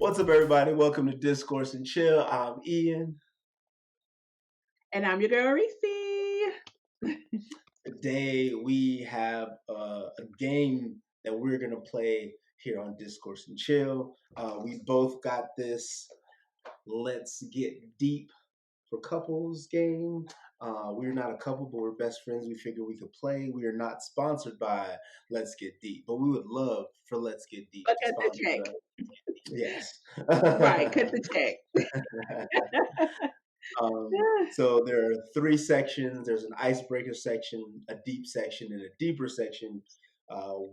What's up, everybody? Welcome to Discourse and Chill. I'm Ian. And I'm your girl, Reese. Today we have a game that we're going to play here on Discourse and Chill. We both got this Let's Get Deep for Couples game. We're not a couple, but we're best friends. We figured we could play. We are not sponsored by Let's Get Deep, but we would love for Let's Get Deep Look to at the sponsor check. us. Yes. Right, cut the check. So there are three sections. There's an icebreaker section, a deep section, and a deeper section.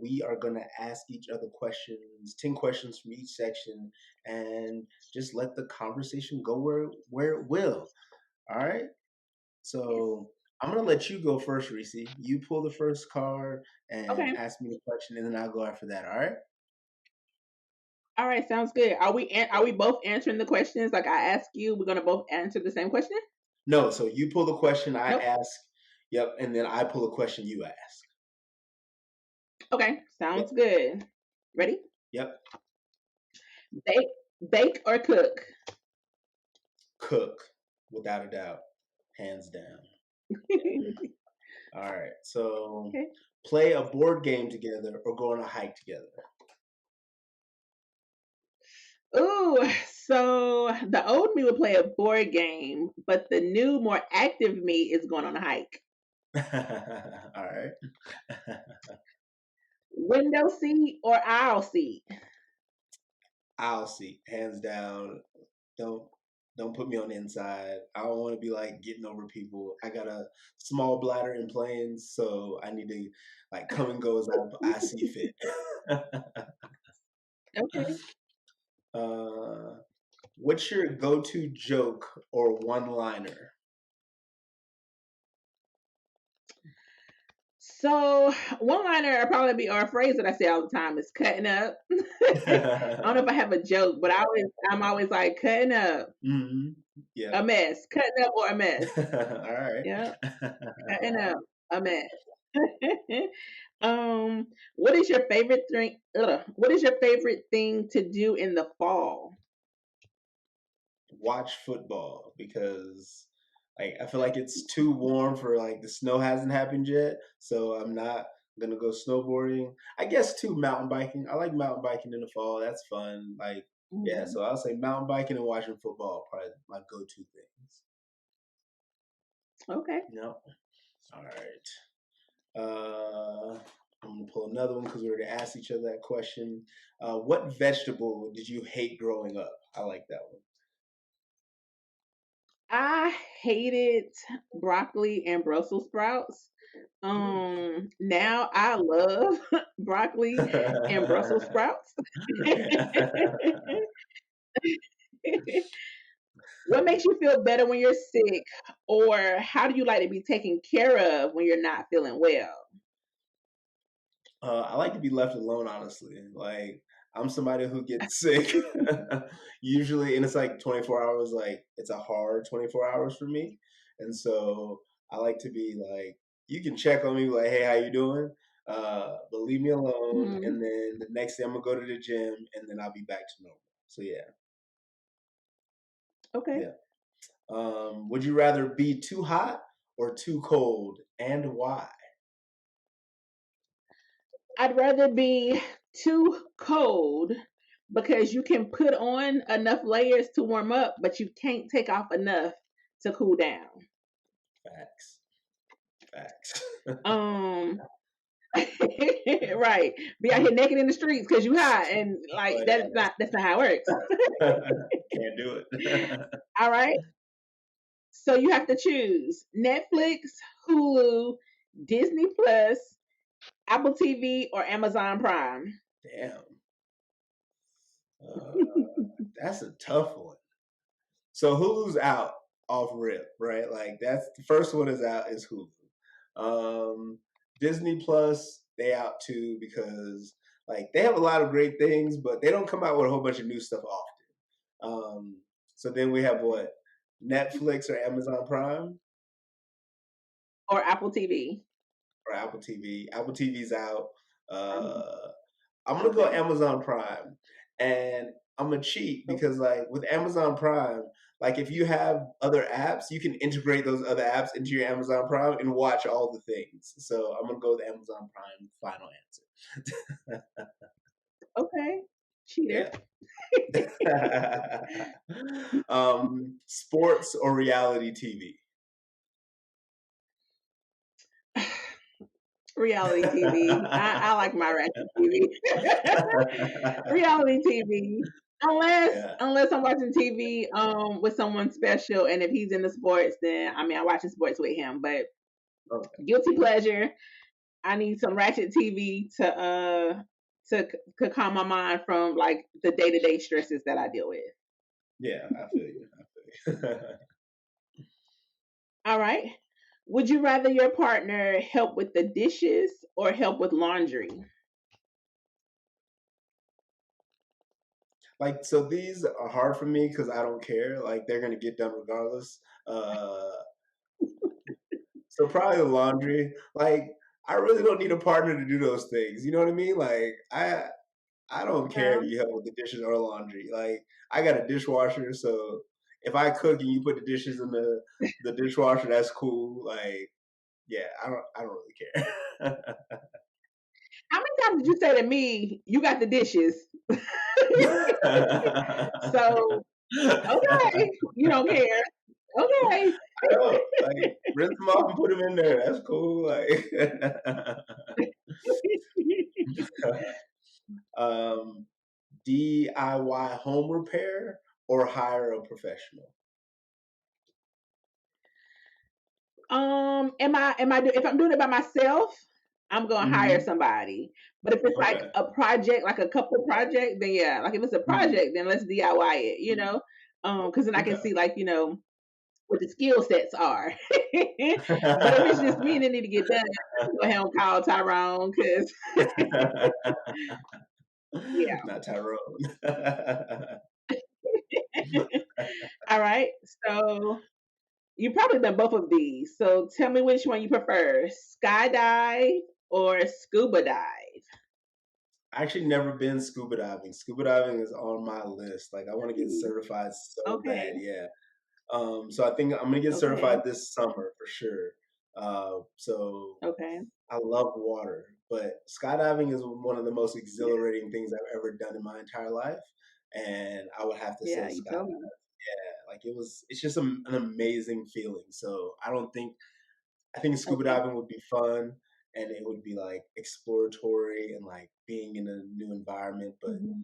We are going to ask each other questions, 10 questions from each section, and just let the conversation go where it will. All right? So I'm going to let you go first, Reese. You pull the first card and Okay. ask me the question, and then I'll go after that. All right? All right, sounds good. Are we both answering the questions? Like I ask you, we're gonna both answer the same question? No, so you pull the question, I Nope. ask. Yep, and then I pull a question, you ask. Okay, sounds good. Ready? Yep. Bake or cook? Cook, without a doubt, hands down. All right, so Okay. play a board game together or go on a hike together. Ooh, so the old me would play a board game, but the new, more active me is going on a hike. All right. Window seat or aisle seat? I'll see, hands down. Don't put me on the inside. I don't want to be like getting over people. I got a small bladder in planes, so I need to like come and go as I see fit. Okay. What's your go-to joke or one-liner? So one liner I probably be or a phrase that I say all the time is cutting up. I don't know if I have a joke, but I'm always like cutting up. Mm-hmm. Yeah. A mess. Cutting up or a mess. All right. Yeah. Cutting up. A mess. What is your favorite thing what is your favorite thing to do in the fall? Watch football because like I feel like it's too warm for like the snow hasn't happened yet, so I'm not gonna go snowboarding. I guess too mountain biking. I like mountain biking in the fall. That's fun. Like yeah, Mhm. so I'll say mountain biking and watching football are probably my go-to things. Okay. Yep. All right. I'm gonna pull another one because we already asked each other that question. What vegetable did you hate growing up? I like that one. I hated broccoli and Brussels sprouts. Now I love broccoli and Brussels sprouts. What makes you feel better when you're sick, or how do you like to be taken care of when you're not feeling well? I like to be left alone, honestly. Like I'm somebody who gets sick usually, and it's like 24 hours. Like it's a hard 24 hours for me, and so I like to be like, you can check on me, like, hey, how you doing? But leave me alone, Hmm. and then the next day I'm gonna go to the gym, and then I'll be back to normal. So yeah, Okay. yeah. Would you rather be too hot or too cold, and why? I'd rather be too cold because you can put on enough layers to warm up, but you can't take off enough to cool down. Facts, facts. Um, right. Be out here naked in the streets because you hot, and like But that's not how it works. can't do it. All right. So you have to choose Netflix, Hulu, Disney Plus, Apple TV, or Amazon Prime. Damn, uh, that's a tough one. So Hulu's out off rip, right? Like that's the first one is out is Hulu. Disney Plus they out too because like they have a lot of great things, but they don't come out with a whole bunch of new stuff often. So then we have what Netflix or Amazon Prime Or Apple TV. or Apple TV. Apple TV's out. Um, Uh, I'm gonna go okay. Amazon Prime, and I'm gonna cheat Oh, because like with Amazon Prime, like if you have other apps, you can integrate those other apps into your Amazon Prime and watch all the things. So I'm gonna go with Amazon Prime. Final answer. okay, cheater. Yeah. Sports or reality TV? Reality TV. I like my ratchet TV. Reality TV. Yeah. Unless I'm watching TV with someone special, and if he's into sports, then I mean I'm watching sports with him. But Okay. guilty pleasure. I need some ratchet TV to calm my mind from like the day to day stresses that I deal with. Yeah, I feel you. I feel you. All right. Would you rather your partner help with the dishes or help with laundry? Like, so these are hard for me because I don't care. Like, they're gonna get done regardless. Uh, so probably the laundry. Like, I really don't need a partner to do those things. You know what I mean? Like, I don't care Yeah. if you help with the dishes or laundry. Like, I got a dishwasher, so if I cook and you put the dishes in the dishwasher, that's cool. Like, yeah, I don't really care. How many times did you say to me, you got the dishes? So, okay, you don't care. Okay. I don't like rinse them off and put them in there. That's cool. Like, um, DIY home repair or hire a professional. If I'm doing it by myself, I'm gonna hire Hmm. somebody. But if it's like Okay. a project, like a couple project, then yeah. Like if it's a Hmm. project, then let's DIY it, because then I can Okay. see like, what the skill sets are. But if it's just me and it need to get done, go ahead and call Tyrone because yeah. Not Tyrone. All right. So you probably done both of these. So tell me which one you prefer, skydive or scuba dive. I actually never been scuba diving. Scuba diving is on my list. Like I want to get Ooh, certified so okay. bad. Yeah. So I think I'm gonna get Okay. certified this summer for sure. So Okay. I love water, but skydiving is one of the most exhilarating things I've ever done in my entire life, and I would have to say Yeah, you skydive. told me. Yeah, like it's just an amazing feeling. So I think scuba Okay. diving would be fun, and it would be like exploratory and like being in a new environment. But Hmm.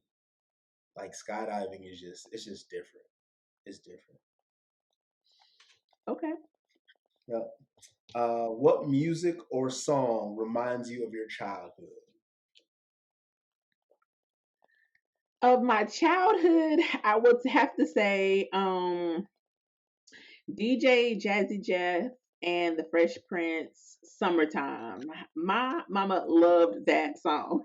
like skydiving is it's just different. It's different. Okay. Yeah. What music or song reminds you of your childhood? Of my childhood, I would have to say DJ Jazzy Jeff and the Fresh Prince Summertime. My mama loved that song.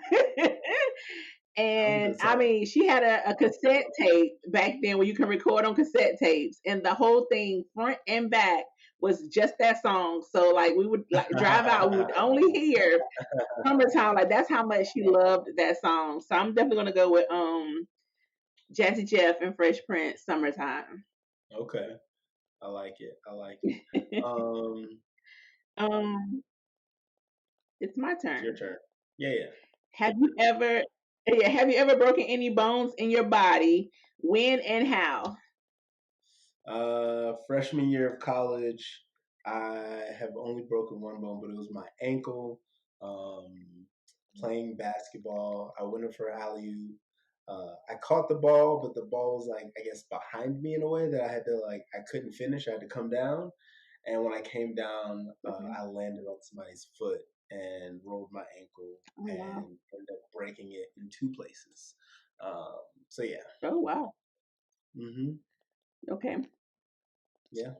That was a And good I song. mean, she had a cassette tape back then where you can record on cassette tapes, and the whole thing, front and back, was just that song. So like we would like drive out, we would only hear Summertime. Like that's how much she loved that song. So I'm definitely gonna go with Jazzy Jeff and Fresh Prince Summertime. Okay, I like it. I like it. Um, um, it's my it's your turn. turn. Yeah, yeah. Have you ever, yeah, have you ever broken any bones in your body? When and how? Freshman year of college, I have only broken one bone, but it was my ankle. Um, Playing basketball, I went in for alley oop. I caught the ball, but the ball was like I guess behind me in a way that I had to like I couldn't finish. I had to come down, and when I came down, Okay. I landed on somebody's foot and rolled my ankle Oh wow. and ended up breaking it in two places. Um, so yeah. Oh wow. Hmm. Okay. Yeah.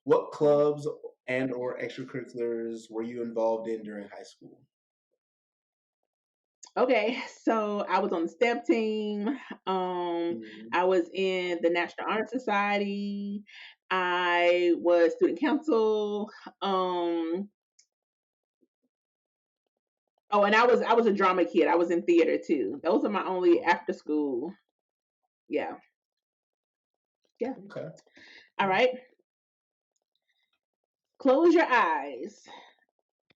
What clubs and or extracurriculars were you involved in during high school? Okay. So I was on the step team. Um, Mhm. I was in the National Honor Society. I was student council. Um, Oh, and I was a drama kid. I was in theater too. Those are my only Cool. after school. Yeah. Yeah. Okay. All right. Close your eyes.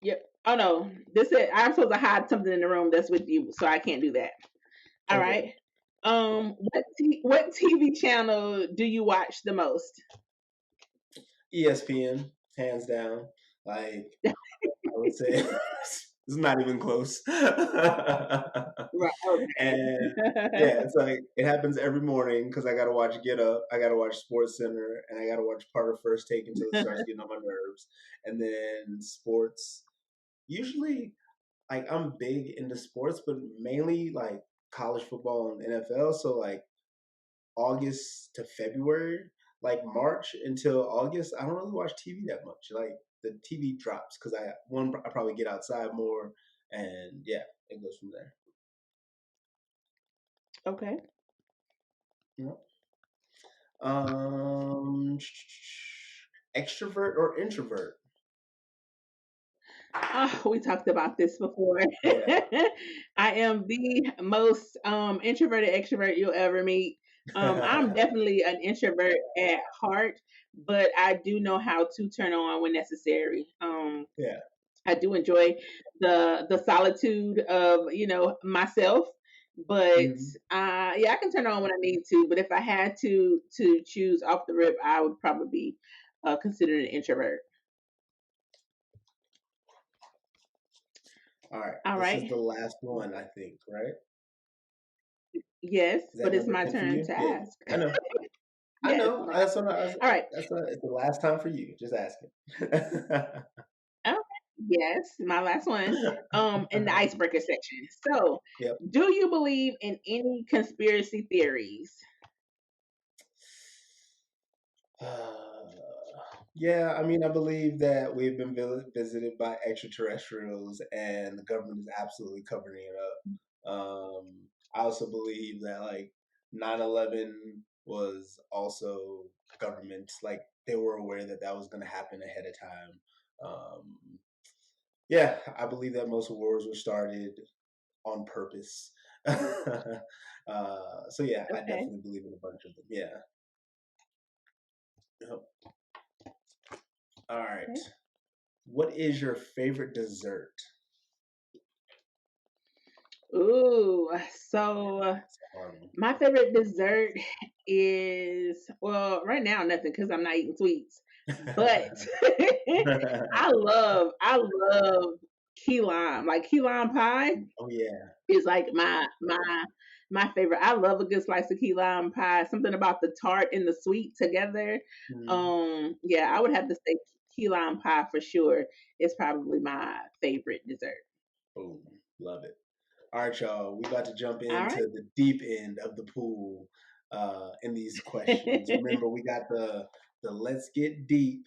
Yep. Oh no. This is I'm supposed to hide something in the room that's with you, so I can't do that. All Okay. right. What TV channel do you watch the most? ESPN, hands down. Like I would say, it's not even close. Right. And yeah, Okay. it's like it happens every morning because I gotta watch Get Up, I gotta watch Sports Center, and I gotta watch part of First Take until it starts getting on my nerves. And then sports. Usually, like I'm big into sports, but mainly like college football and NFL. So like August to February, like March until August, I don't really watch TV that much. Like the TV drops because I probably get outside more, and yeah, it goes from there. Okay. You know? Extrovert or introvert? Oh, we talked about this before. Yeah. I am the most introverted extrovert you'll ever meet. I'm definitely an introvert at heart, but I do know how to turn on when necessary. Yeah. I do enjoy the solitude of myself, but Mhm. yeah, I can turn on when I need to. But if I had to choose off the rip, I would probably be considered an introvert. All right. All This is right. the last one, I think, right? Yes, Is that but it's number my 10 for turn you? to Yeah. ask. I know. I Yes, know. my last one. All right. It's the last time for you. Just asking. Okay. Yes, my last one. In the icebreaker section. So, Yep. do you believe in any conspiracy theories? Yeah, I mean, I believe that we've been visited by extraterrestrials, and the government is absolutely covering it up. I also believe that like 9/11 was also government, like they were aware that that was going to happen ahead of time. Um, yeah, I believe that most wars were started on purpose. So yeah, I Okay. definitely believe in a bunch of them. Yeah. Yep. All right. Okay. What is your favorite dessert? Ooh, so It's a hard one. my favorite dessert is, well, right now nothing because I'm not eating sweets. But I love key lime. Like key lime pie Oh yeah. is like my favorite. I love a good slice of key lime pie. Something about the tart and the sweet together. Mhm. Yeah, I would have to say key lime pie for sure. Is probably my favorite dessert. Boom. Love it. All right, y'all. We about to jump All into right. the deep end of the pool in these questions. Remember, we got the let's get deep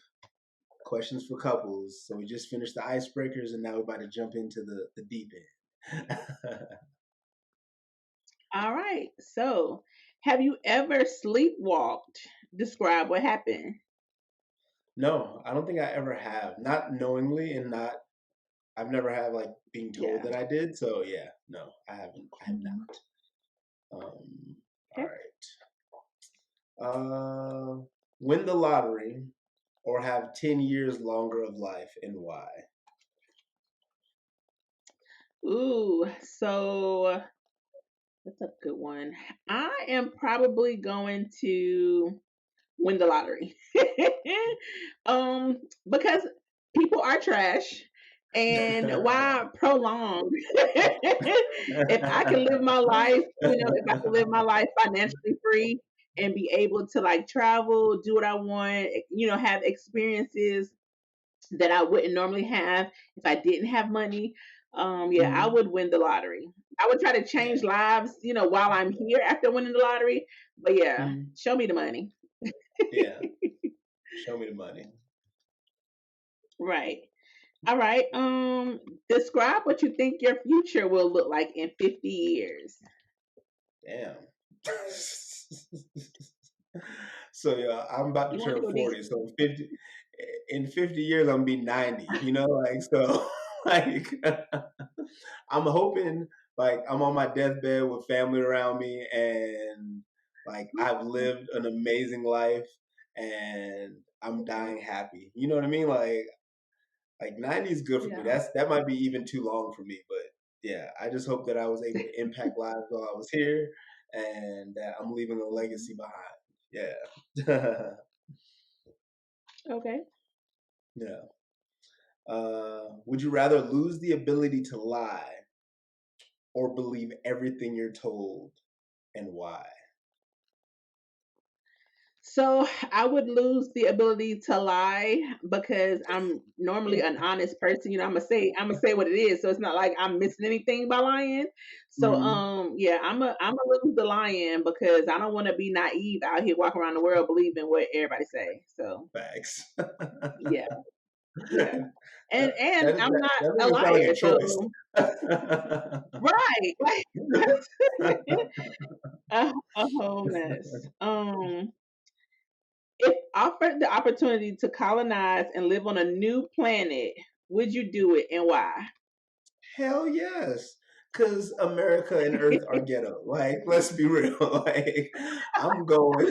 questions for couples. So we just finished the icebreakers, and now we're about to jump into the deep end. All right. So, have you ever sleepwalked? Describe what happened. No, I don't think I ever have. Not knowingly, and not. I've never had like being told Yeah. that I did. So yeah, no, I haven't. I have Mhm. not. All Okay. right. Win the lottery or have 10 years longer of life, and why? Ooh, so that's a good one. I am probably going to win the lottery. um, because people are trash. And why prolong? If I can live my life, if I can live my life financially free and be able to like travel, do what I want, have experiences that I wouldn't normally have if I didn't have money. Yeah, I Mhm. would win the lottery. I would try to change Yeah. lives, while I'm here after winning the lottery. But yeah, Mhm. show me the money. Yeah. Show me the money. Right. All right. Describe what you think your future will look like in 50 years. Damn. So yeah, I'm about to You want to turn go deep? 40. So in 50 years I'm gonna be 90, like so like I'm hoping like I'm on my deathbed with family around me and like I've lived an amazing life and I'm dying happy. You know what I mean? Like 90 is good for me. Yeah. That might be even too long for me, but yeah, I just hope that I was able to impact lives while I was here and that I'm leaving a legacy behind. Yeah. Okay. Yeah. Would you rather lose the ability to lie or believe everything you're told and why? So I would lose the ability to lie because I'm normally an honest person. You know, I'm gonna say what it is. So it's not like I'm missing anything by lying. So Hmm. yeah, I'm a lose the lying because I don't want to be naive out here walking around the world believing what everybody say. So Facts. yeah, yeah. That, And that, I'm that not doesn't a even sound like a liar. choice. So right, like that's a whole mess. If offered the opportunity to colonize and live on a new planet, would you do it and why? Hell yes. Cause America and Earth are ghetto. Like, let's be real. Like, I'm going.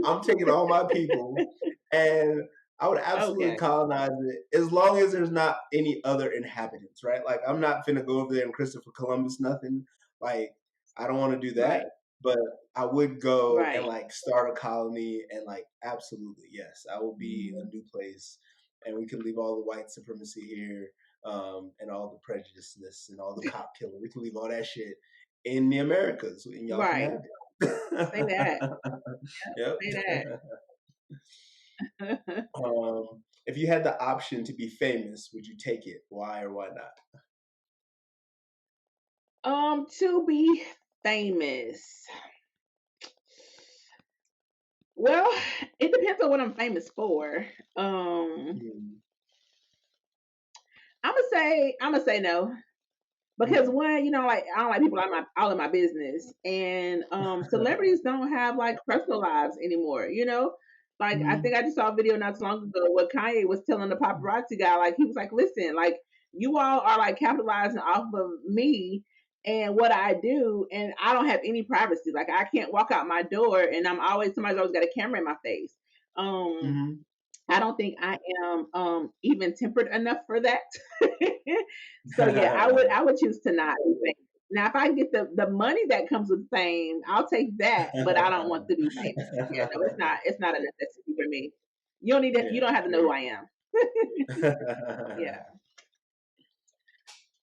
I'm taking all my people, and I would absolutely Okay, colonize it as long as there's not any other inhabitants, right? Like, I'm not finna go over there and Christopher Columbus nothing. Like, I don't want to do that, right, but I would go and right. like start a colony and like absolutely yes, I will be a Mhm. new place, and we can leave all the white supremacy here, and all the prejudiceness and all the cop killing. We can leave all that shit in the Americas, and y'all can Right. have Say that. it. Yep. Say that. If you had the option to be famous, would you take it? Why or why not? To be famous. Well, it depends on what I'm famous for. Um, Mm, I'm gonna say no. Because mm. one, like I don't like people all in my business, and celebrities don't have like personal lives anymore. Like I think Mhm. I just saw a video not too long ago where Kanye was telling the paparazzi guy, like he was like, "Listen, like you all are like capitalizing off of me and what I do, and I don't have any privacy. Like I can't walk out my door, and somebody's always got a camera in my face." Um, Mhm. I don't think I am even tempered enough for that. So yeah, I would choose to not be famous. Now, if I get the money that comes with fame, I'll take that, but I don't want to be famous. Yeah, no, it's not a necessity for me. You Yeah, don't have to know there who you I am. Yeah.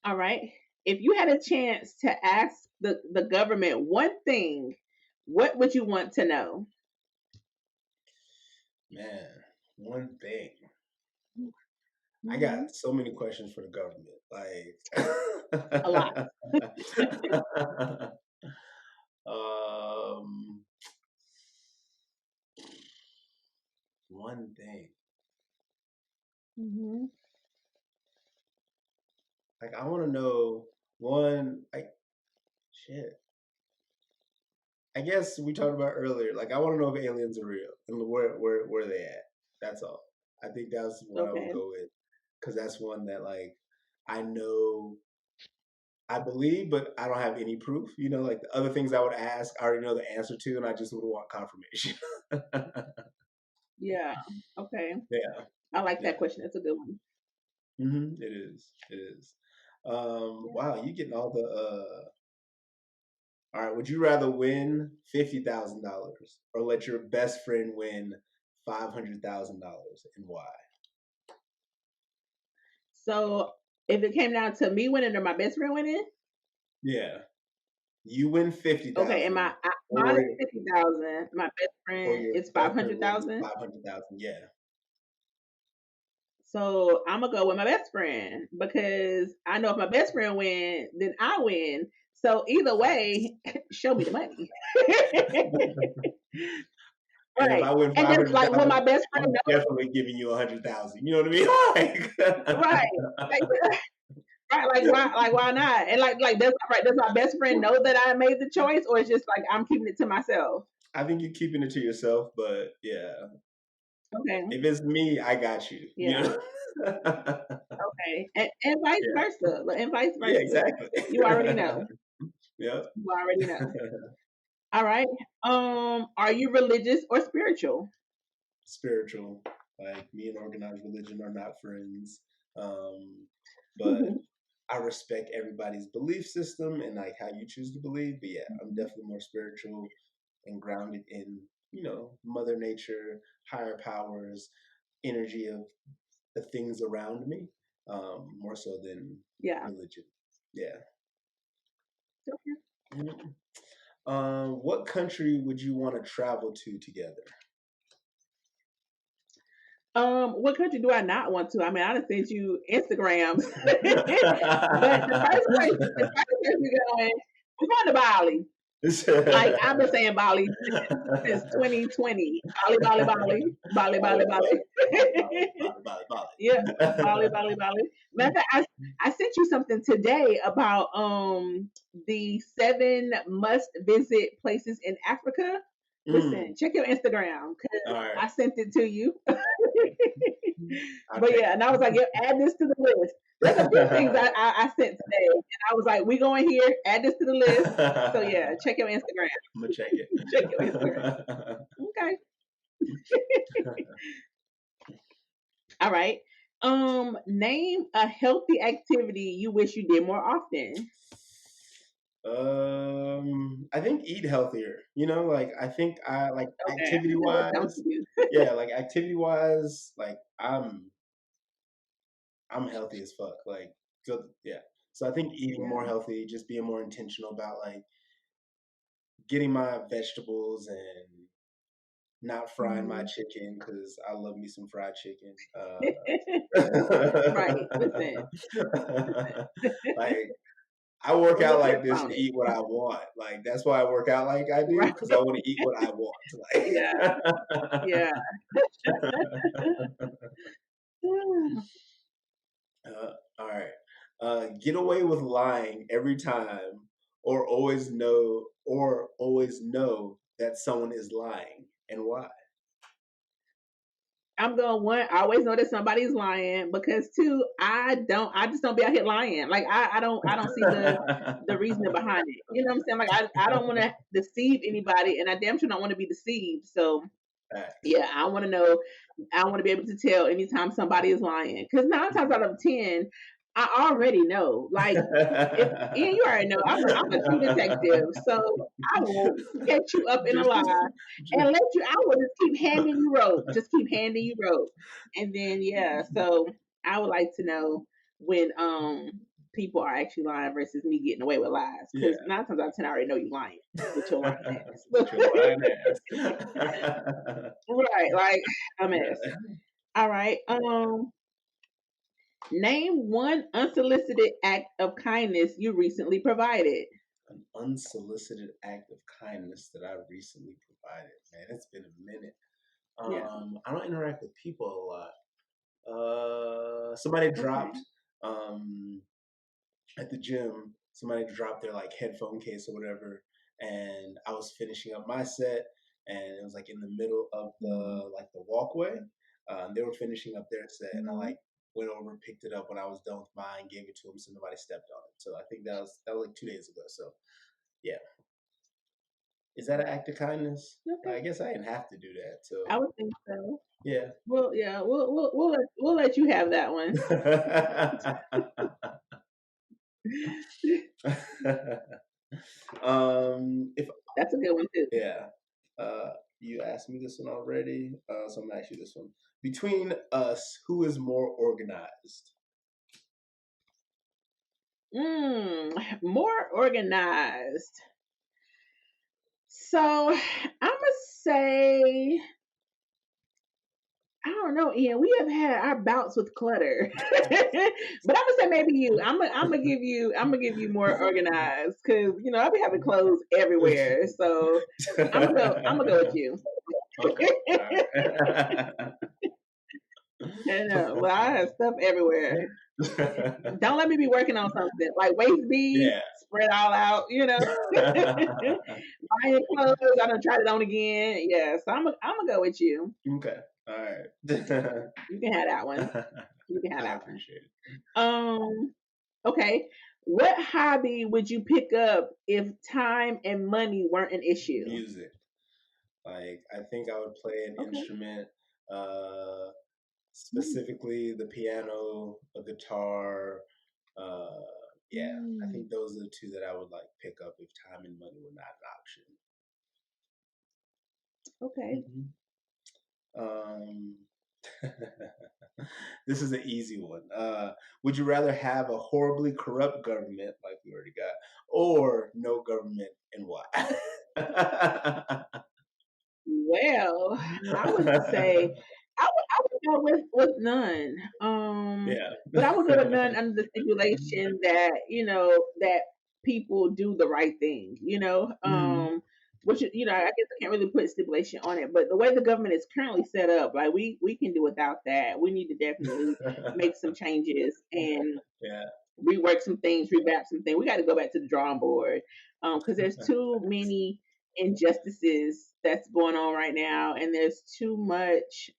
go. All right. If you had a chance to ask the government one thing, what would you want to know? Man, one thing. I Hmm. got so many questions for the government. A lot. um, one thing. Hmm. Like I want to know one. Like shit. I guess we talked about earlier. Like I want to know if aliens are real and where they at. That's all. I think that's what I would Okay. go with because that's one that like I know I believe, but I don't have any proof. Like the other things I would ask, I already know the answer to, and I just would want confirmation. Yeah. Okay. Yeah, I like that yeah. question. It's a good one. It is. It is. Wow, you getting all the. All right. Would you rather win $50,000 or let your best friend win $500,000, and why? So if it came down to me winning or my best friend winning, Yeah, you win fifty okay, and thousand, mine is or 50,000. My best or friend your is best friend wins 500,000. 500,000. Yeah. So I'm gonna go with my best friend because I know if my best friend win, then I win. So either Facts. way, show me the money. And if Right. I win And five just hundred like when my thousand, best friend I'm knows, definitely giving you 100,000. You know what I mean? right. Like, right, like why not? And like does my best friend know that I made the choice or it's just like I'm keeping it to myself? I think you're keeping it to yourself, but yeah, Okay. If it's me, I got you. You Yeah. know. Okay. And vice Yeah. versa. And vice Yeah. versa. Exactly. You already know. Yep. You already know. All right. Are you religious or spiritual? Spiritual. Like me and organized religion are not friends. But I respect everybody's belief system and like how you choose to believe. But yeah, I'm definitely more spiritual and grounded in, Mother Nature, higher powers, energy of the things around me, more so than Yeah. religion. Yeah. Okay. Mhm. What country would you want to travel to together? What country do I not want to? I mean, I done sent you Instagrams, but the first place we're going, we're going to Bali. Like I've been saying Bali since 2020. Bali, Bali, Bali, Bali, Bali, Bali, Bali. Bali, Bali, Bali, Bali, Yeah, Bali, Bali. Bali, Bali. Matter of fact, I sent you something today about the 7 must visit places in Africa. Mm, Listen, check your Instagram all because right. I sent it to you. I'll But check yeah, and I was like, yeah, add this to the list. There's a few things it. I sent today, and I was like, we going here, add this to the list. So yeah, I'm check your Instagram. gonna check it. Check your Instagram. Okay. All right. Name a healthy activity you wish you did more often. I think eat healthier. Like I think I like Okay, activity I know what comes wise. to you. Yeah, like activity wise, like I'm healthy as fuck. Like good, yeah. So I think eating Yeah. more healthy, just being more intentional about like getting my vegetables and not frying my Mhm. chicken because I love me some fried chicken. Right. Listen. Like I work out Little like pep this on to it. eat what I want. Like that's why I work out like I do Right. because I want to eat what I want. Yeah. Yeah. All right. Get away with lying every time, or always know that someone is lying, and why? I'm going one. I always know that somebody's lying because two, I just don't be out here lying. Like I don't see the reasoning behind it. You know what I'm saying? Like I don't want to deceive anybody, and I damn sure don't want to be deceived. So Facts. yeah, I want to know. I want to be able to tell anytime somebody is lying because 9 times out of 10, I already know. Like if and you already know, I'm a true detective, so I will catch you up in a lie and let you. I will just keep handing you rope, just keep handing you rope, and then yeah. So I would like to know when people are actually lying versus me getting away with lies Yeah, because 9 times out of 10, I already know you lying with your lying with ass. your lying ass. Right, like a mess. Yeah. All right. Name one unsolicited act of kindness you recently provided. An unsolicited act of kindness that I recently provided. Man, it's been a minute. Yeah. I don't interact with people a lot. Somebody Okay. dropped um, at the gym. Somebody dropped their like headphone case or whatever, and I was finishing up my set, and it was like in the middle of Mhm. the walkway. They were finishing up their set, and I Mhm. like went over, picked it up when I was done with mine, gave it to them, so nobody stepped on it. So I think that was like 2 days ago. So yeah, is that an act of kindness? Okay. I guess I didn't have to do that. I So would think so. yeah. Well, yeah, we'll let you have that one. If That's a good one too. Yeah. You asked me this one already, so I'm gonna ask you this one. Between us, who is more organized? More organized. So I'm gonna say I don't know, Ian. We have had our bouts with clutter, but I'm gonna say maybe you. I'm gonna give you more organized because I'll be having clothes everywhere. So I'm gonna go with you. Okay. All right. I know. Well, I have stuff everywhere. Don't let me be working on something like waist beads Yeah. spread all out. Buying clothes. I done tried it on again. Yeah. So I'm gonna go with you. Okay. All right. You can have that one. You can have I that one. appreciate it. Okay. What hobby would you pick up if time and money weren't an issue? Music. Like I think I would play an Okay. instrument, uh, Mm. specifically the piano, a guitar. Uh, yeah, I Mm. think those are the two that I would like pick up if time and money were not an option. Okay. Hmm. Um, this is an easy one. Would you rather have a horribly corrupt government, like we already got, or no government, and why? Well, I would say I would go with none. Yeah. But I would go to none under the stipulation that that people do the right thing. Mhm. Which I guess I can't really put stipulation on it, but the way the government is currently set up, like we can do without that. We need to definitely make some changes and Yeah. rework some things, revamp some things. We got to go back to the drawing board because there's too many injustices that's going on right now, and there's too much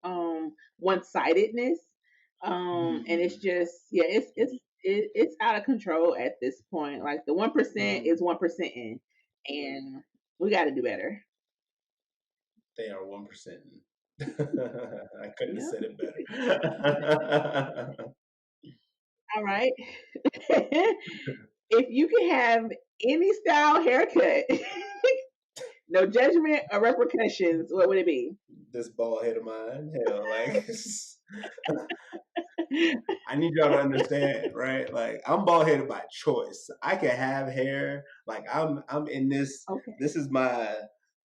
one sidedness, and it's Mhm. just it's out of control at this point. Like the 1% Mhm. is 1% in, and we got to do better. They are 1%. I couldn't have Yeah. said it better. All right. If you could have any style haircut, no judgment or repercussions, what would it be? This bald head of mine, hell, like I need y'all to understand, right? Like I'm bald headed by choice. I can have hair. Like I'm in this. Okay. This is my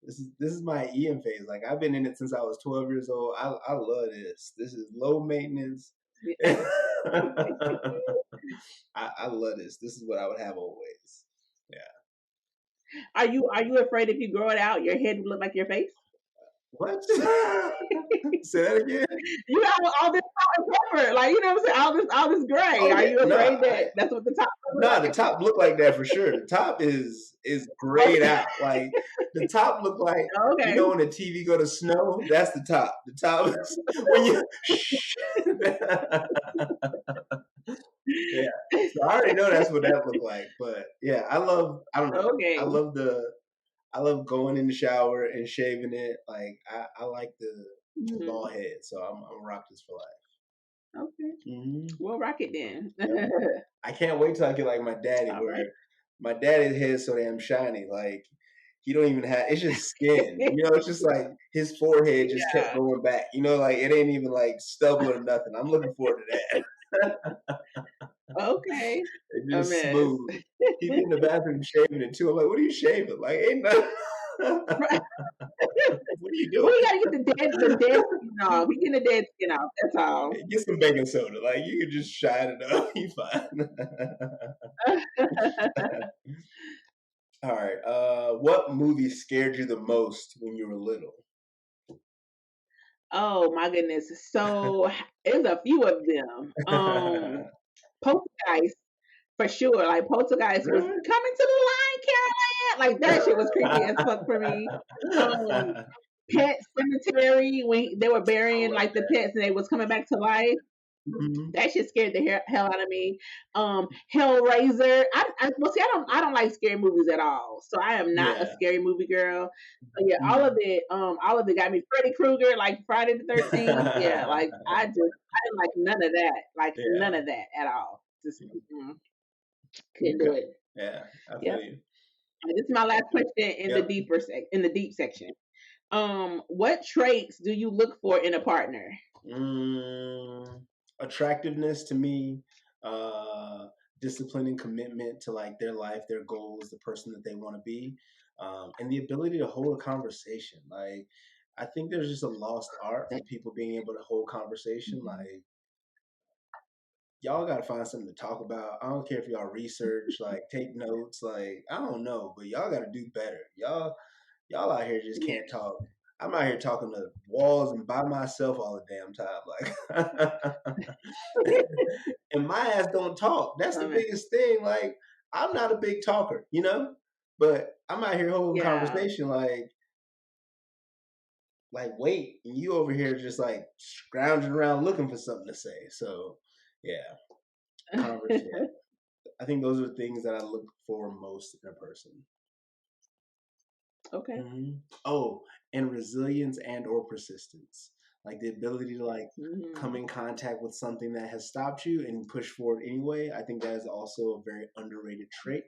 this is my Ian phase. Like I've been in it since I was 12 years old. I love this. This is low maintenance. I love this. This is what I would have always. Yeah. Are you afraid if you grow it out, your head would look like your face? What? Say that again. You have all this salt and pepper, like what I'm saying, all this gray. Oh Are yeah, you no, afraid that that's what the top will nah, look the top look like that for sure. The top is grayed like? out. Like the top look like Okay. when the TV go to snow. That's the top. The top is when you. Yeah. So I already know that's what that look like. But yeah, I love. I don't know. I Okay. love the. I love going in the shower and shaving it. Like I like the bald Mhm. head. So I'm rock this for life. Okay. Hmm. We'll rock it then. Yep. I can't wait till I get like my daddy, All right. where my daddy's head so damn shiny. Like he don't even have. It's just skin. It's just like his forehead just kept Yeah. going back. Like it ain't even like stubble or nothing. I'm looking forward to that. Okay. It's A just mess. smooth. He be in the bathroom shaving it too. I'm like, what are you shaving? Like, ain't nothing. What are you Well, doing? you gotta get the dead skin off. We getting the dead skin off. That's all. Get some baking soda. Like you can just shine it up. You fine. All right. What movie scared you the most when you were little? Oh my goodness. So there's a few of them. Poltergeist for sure. Like Poltergeist was Really? coming to the line, Caroline. Like that shit was creepy as fuck for me. Um, Pet Cemetery when they were I burying love like the pets and they was coming back to life. that. Hmm. That shit scared the hell out of me. Hellraiser. Well, see, I don't like scary movies at all. So I am not a Yeah. scary movie girl. But yeah, Mhm. all of it got me. Freddy Krueger, like Friday the 13th. Yeah, like I didn't like none of that. Like none Yeah. of that at all. Just couldn't do Okay. it. Yeah, I feel Yep. you. And this is my last question in the Yep. in the deep section. What traits do you look for in a partner? Mm, attractiveness to me, uh, discipline and commitment to like their life, their goals, the person that they want to be, and the ability to hold a conversation. Like, I think there's just a lost art for people being able to hold conversation. Mhm. Like, y'all got to find something to talk about. I don't care if y'all research, like, take notes. Like, I don't know, but y'all got to do better. Y'all out here just Yeah. can't talk. I'm out here talking to walls and by myself all the damn time. Like, and my ass don't talk. That's the Um, biggest thing. Like, I'm not a big talker, but I'm out here holding yeah. conversation. Like, like wait, and you over here just like scrounging around looking for something to say. So yeah, converse. Yeah, I think those are things that I look for most in a person. Okay. Oh, and resilience and or persistence, like the ability to like come Mm-hmm. in contact with something that has stopped you and push forward anyway. I think that is also a very underrated trait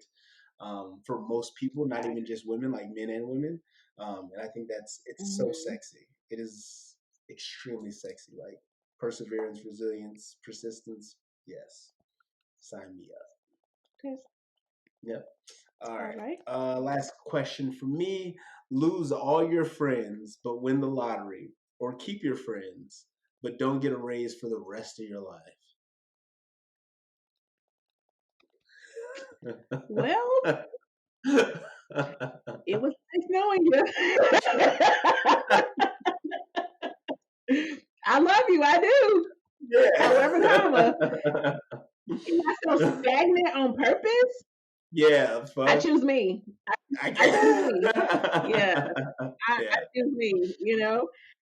for most people, not Okay. even just women, like men and women. And I think it's so Mm-hmm. sexy. It is extremely sexy. Like perseverance, resilience, persistence. Yes, sign me up. Okay. Yep. All All right. right. Last question for me. Lose all your friends, but win the lottery, or keep your friends, but don't get a raise for the rest of your Well, life. it was nice knowing you. I love you. I do. However, comma, Yeah. am I so stagnant on purpose? Yeah, I fuck. choose me. I I choose can't. me. Yeah, I Yeah. choose me.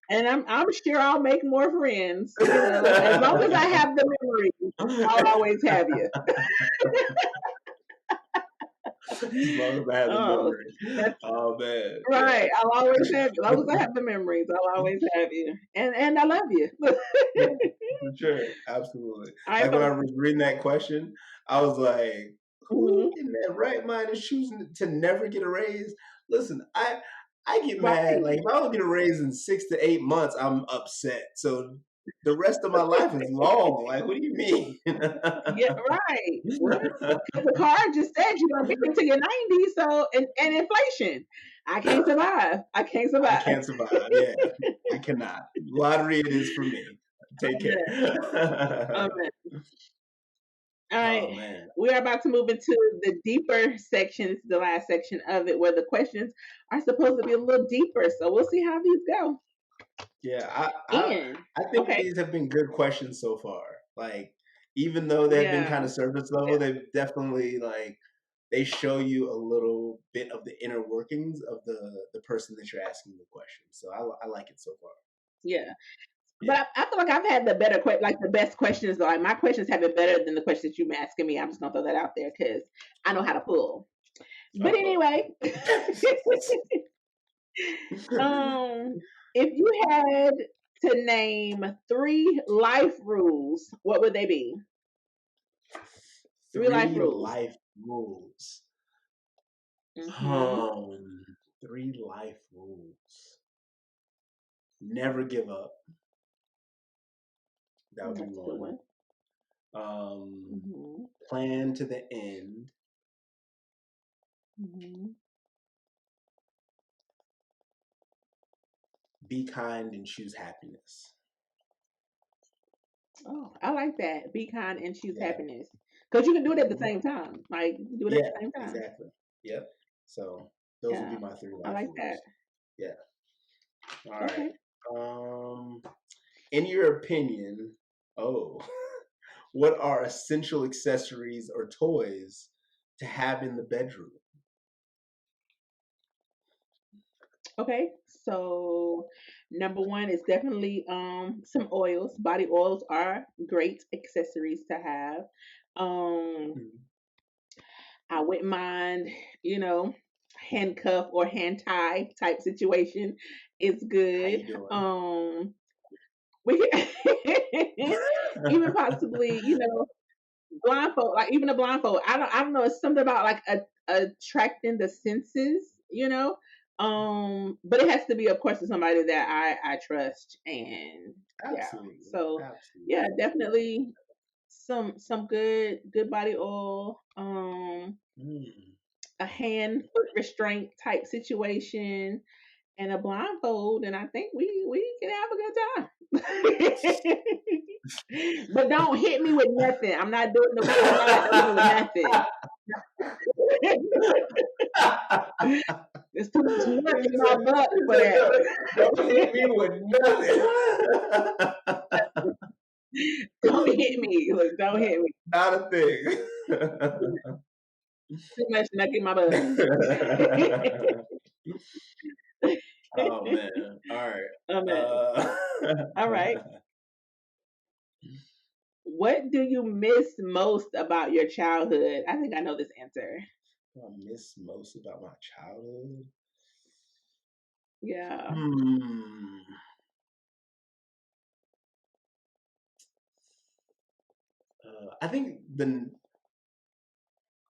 And I'm sure I'll make more friends. As long as I have the memories, I'll always have you. As long as I have the Oh, memory. that's Oh man, yeah. right. I'll always have you. As long as I have the memories, I'll always have you. And I love you. Yeah, for sure. Absolutely. All right, Like when I folks. was reading that question, I was like, who Mhm. in their right mind is choosing to never get a raise? Listen, I get mad. Right. Like if I don't get a raise in 6 to 8 months, I'm upset. So the rest of my life is long. Like, what do you mean? Yeah, right. What? Because the card just said you're gonna be into your 90s, so and inflation. I can't survive. I can't I survive. can't survive. Yeah, I cannot. Lottery it is for me. Take care. Amen. Amen. All Oh right. man. We are about to move into the deeper sections, the last section of it, where the questions are supposed to be a little deeper. So we'll see how these go. Yeah, And I think okay, these have been good questions so far. Like, even though they've been yeah, kind of surface level, they've definitely like they show you a little bit of the inner workings of the person that you're asking the question. So I like it so far. yeah. But Yeah. I feel like I've had the better, like the best questions. Like my questions have been better than the questions you been asking me. I'm just gonna throw that out there because I know how to pull. But Uh-oh. anyway, if you had to name three life rules, what would they be? Three life Three rules. life rules. Mm-hmm. Um, three life rules. Never give up. That would be That's a good one. one. Mm-hmm. Plan to the end. Mm-hmm. Be kind and choose happiness. Oh, I like that. Be kind and choose Yeah. happiness. Because you can do it at the Mhm. same time. Like you can do it at Yeah, the same time. exactly. Yep. So those would be Yeah. my three I life like that. rules. Yeah. All right. Okay. Um, in your opinion, oh, what are essential accessories or toys to have in the bedroom? Okay. So number one is definitely some oils. Body oils are great accessories to have. Um Mhm. I wouldn't mind, you know, handcuff or hand tie type situation is How good. you doing? We can even possibly, blindfold, like even a blindfold. I don't know. It's something about like attracting the senses, but it has to be, of course, to somebody that I trust, and yeah. Absolutely. So yeah, Absolutely. definitely some good body oil. Mm. A hand foot restraint type situation and a blindfold, and I think we can have a good time. But don't hit me with nothing. I'm not doing no close. Don't hit me with nothing. There's too much work in my butt for that. Don't hit me with nothing. Don't hit me. Look, don't hit me. Not a thing. Too much nuck in my butt. Oh man. All right. Oh man. Uh, All right. What do you miss most about your childhood? I think I know this answer. what I miss most about my childhood. Yeah. Hmm. I think the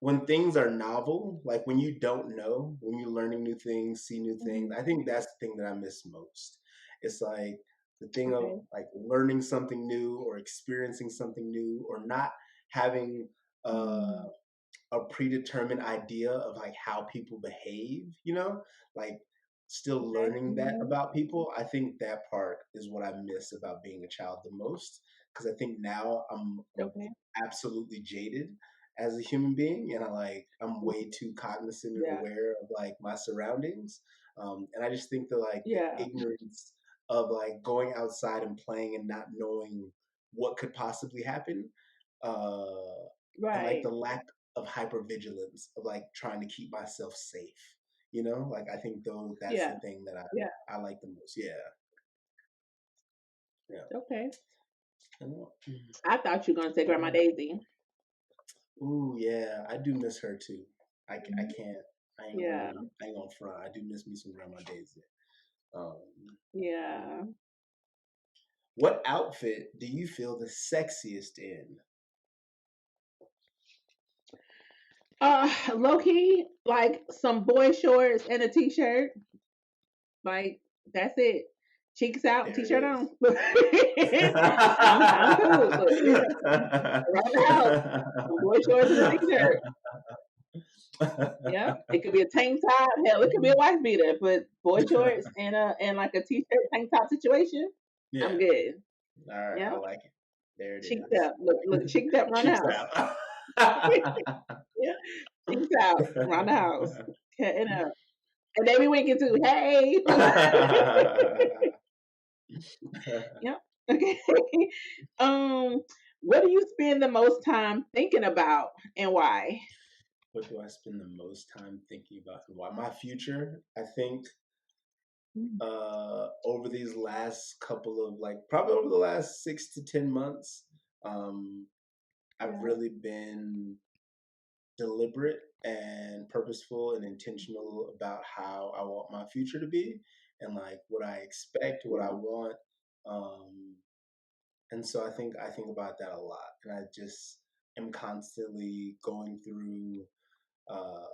when things are novel, like when you don't know, when you're learning new things, see new things, Mhm. I think that's the thing that I miss most. It's like the thing of Okay. like learning something new or experiencing something new or not having uh Mm. a predetermined idea of like how people behave, like still Okay. learning that Mhm. about people. I think that part is what I miss about being a child the most because I think now I'm Okay. absolutely jaded as a human being and I'm Mhm. way too cognizant and Yeah. aware of like my surroundings. And I just think that like the Yeah. ignorance of like going outside and playing and not knowing what could possibly happen uh and like Right. the lack of hypervigilance of like trying to keep myself safe. Like I think though that's Yeah. the thing that Yeah. I like the most. Yeah, yeah. Okay. Mm. I thought you were gonna say Grandma Oh, Daisy. ooh, yeah. I do miss her too. I Mhm. can't. Yeah. I ain't gonna front. I do miss me some Grandma Daisy. Um, Yeah. what outfit do you feel the sexiest in? Low key, like some boy shorts and a t-shirt. Like that's it. Cheeks out, There it t-shirt on. I'm cool. Look, yeah, around the house, some boy shorts and a t-shirt. Yeah, it could be a tank top. Hell, it could be a wife beater, but boy shorts and like a t-shirt tank top situation. I'm Yeah. good. All right. I Yeah, like it. There it cheeked is. up. Look, cheeked up around the Cheeks house. out. Yeah, cheeked out around the house. Cutting up. And they be winking too. Hey. Yep. Okay. Um, what do you spend the most time thinking about and why? What do I spend the most time thinking about and why? My future, I think, Mm. over these last couple of like probably over the last 6 to 10 months, um, I've Yeah. really been deliberate and purposeful and intentional about how I want my future to be and like what I expect, what I Yeah. want. Um, and so I think about that a lot, and I just am constantly going through uh,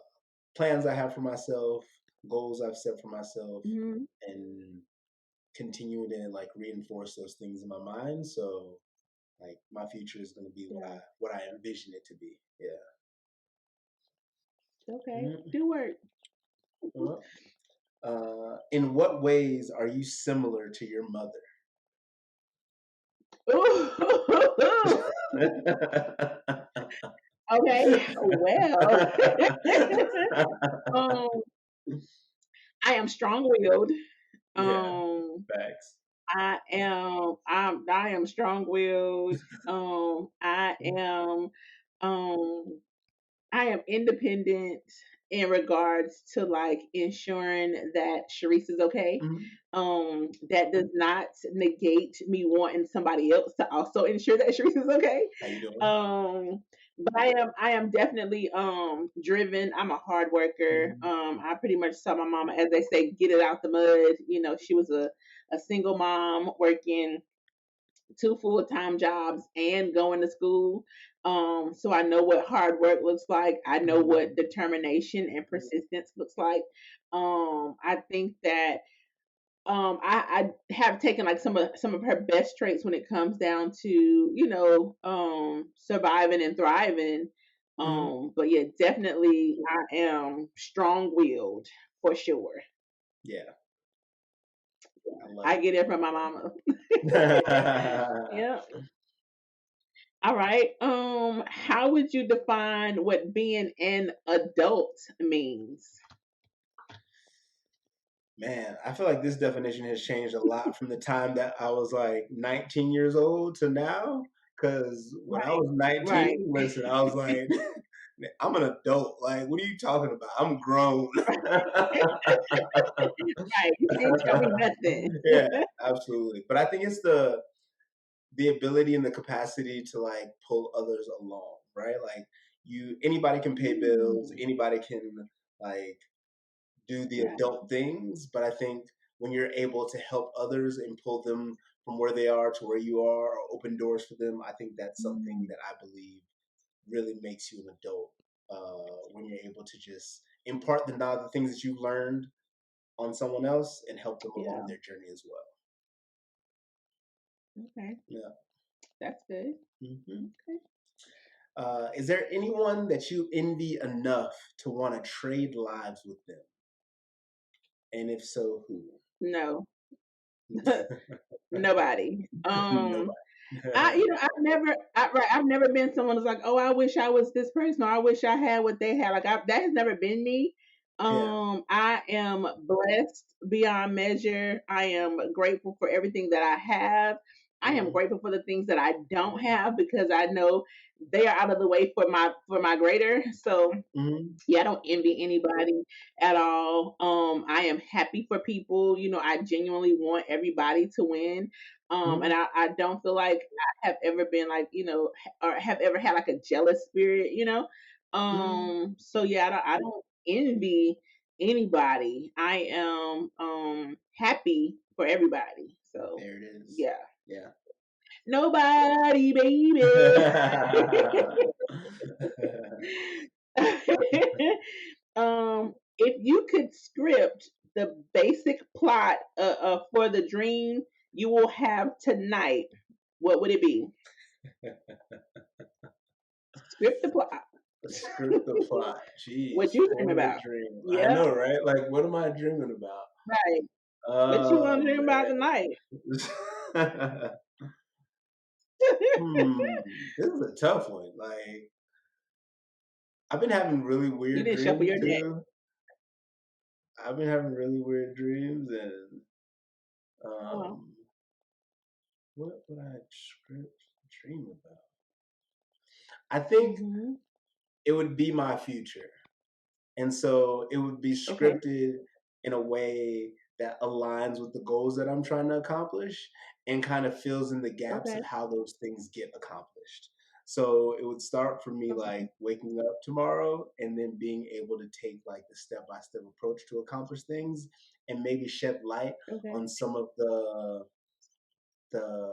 plans I have for myself, goals I've set for myself, Hmm. and continuing to like reinforce those things in my mind. So like my future is going to be Yeah. what I envision it to be. Yeah. Okay. Mhm. Do work. Well, in what ways are you similar to your mother? Ooh. Okay. Well, um, I am strong-willed. Yeah, Um, facts. I am strong-willed. Um I am independent in regards to like ensuring that Sharice is okay. Mhm. That does not negate me wanting somebody else to also ensure that Sharice is okay. How you doing? Um, but I am definitely driven. I'm a hard worker. Mhm. I pretty much saw my mama, as they say, get it out the mud. She was a single mom working two full-time jobs and going to school. So I know what hard work looks like. I know what Mhm. determination and persistence looks like. I think that I have taken like some of her best traits when it comes down to surviving and thriving. Mhm. But yeah, definitely I am strong-willed for sure. Yeah, I love I get it from my mama. it. Yeah. All right. How would you define what being an adult means? Man, I feel like this definition has changed a lot from the time that I was like 19 years old to now. Because when I Right. was 19, Right. listen, I was like, I'm an adult. Like, what are you talking about? I'm grown. Right. You can't tell me nothing. Yeah, absolutely. But I think it's the ability and the capacity to like pull others along, right? Like anybody can pay bills, Mm, anybody can like do the yeah. adult things, but I think when you're able to help others and pull them from where they are to where you are or open doors for them, I think that's something Mm, that I believe really makes you an adult. When you're able to just impart the things that you've learned on someone else and help them along yeah. their journey as well. Okay. Yeah. That's good. Hmm. Okay. Is there anyone that you envy enough to want to trade lives with them? And if so, who? No. Nobody. Nobody. I've never been someone who's like, oh, I wish I was this person, or I wish I had what they had. That has never been me. Yeah. I am blessed beyond measure. I am grateful for everything that I have. I am Hmm. grateful for the things that I don't have because I know they are out of the way for my greater. So Hmm. yeah, I don't envy anybody at all. I am happy for people. I genuinely want everybody to win. And Hmm. I don't feel like I have ever been like, or have ever had like a jealous spirit. Hmm. So yeah, I don't envy anybody. I am happy for everybody. So There it is. yeah. Yeah. Nobody, baby. If you could script the basic plot for the dream you will have tonight, what would it be? Script the plot. Script the plot. Jeez, What you dream for the about? dream. I Yeah, know, right? Like, what am I dreaming about? right. What you want Oh to dream about tonight? man. This is a tough one. Like, I've been having really You weird didn't shuffle dreams your deck. too. I've been having really weird dreams, and Oh, um, what would I script dream about? I think mm-hmm. it would be my future. And so it would be Okay. scripted in a way that aligns with the goals that I'm trying to accomplish and kind of fills in the gaps Okay. of how those things get accomplished. So it would start for me Okay. like waking up tomorrow and then being able to take like the step by step approach to accomplish things and maybe shed light Okay. on some of the the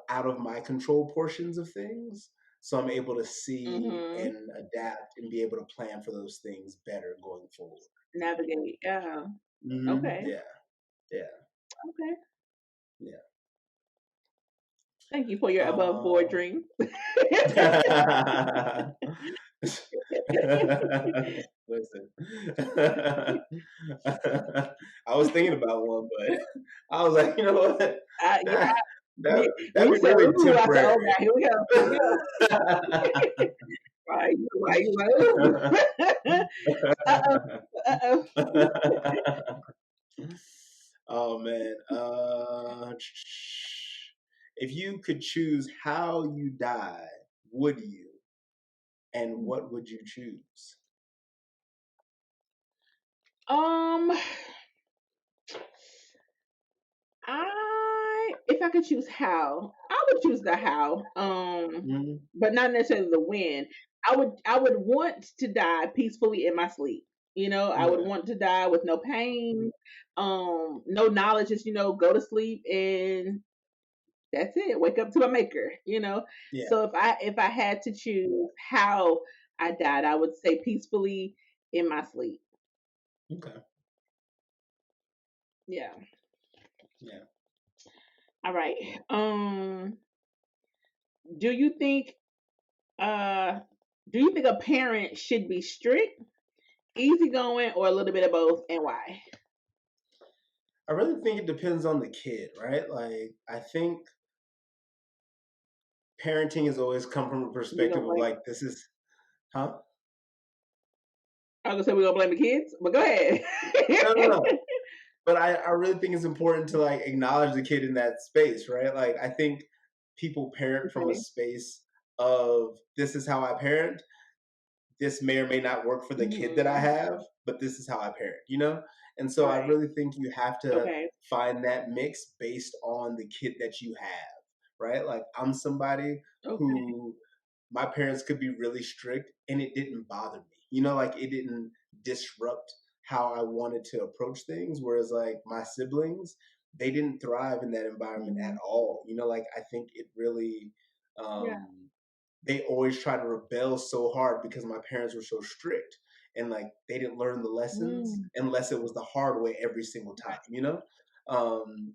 out of my control portions of things. So I'm able to see Mm-hmm. and adapt and be able to plan for those things better going forward. Navigate. Yeah. Hmm. Okay. Yeah, yeah, Okay. yeah. Thank you for your above board Um, dream. listen, I was thinking about one, but I was like, you know what? Yeah. That When that when that'd you be said really ooh, I said, oh temporary. God, here we go. Here we go. Right. You like, ooh. Uh-oh. Uh-oh. Oh man. If you could choose how you die, would you? And what would you choose? Um, if I could choose how, I would choose the how. Mm, But not necessarily the when. I would want to die peacefully in my sleep. I would okay. want to die with no pain, no knowledge, just go to sleep and that's it. Wake up to a maker. Yeah. So if I had to choose how I died, I would say peacefully in my sleep. Okay. Yeah. Yeah. All right. Do you think uh do you think a parent should be strict, easygoing, or a little bit of both, and why? I really think it depends on the kid, right? Like I think parenting has always come from a We perspective gonna of blame? like this is huh? I was gonna say we're gonna blame the kids, but go ahead. No, no, no. But I really think it's important to like acknowledge the kid in that space, right? Like I think people parent from a Okay. space of this is how I parent, this may or may not work for the kid that I Mhm. have, but this is how I parent, you know? And so I Right. really think you have to Okay. find that mix based on the kid that you have, right? Like I'm somebody Okay. who my parents could be really strict and it didn't bother me. You know, like it didn't disrupt how I wanted to approach things. Whereas like my siblings, they didn't thrive in that environment at Mhm. all. You know, like I think it really Yeah. they always try to rebel so hard because my parents were so strict and like they didn't learn the lessons Mm. unless it was the hard way every single time, you know?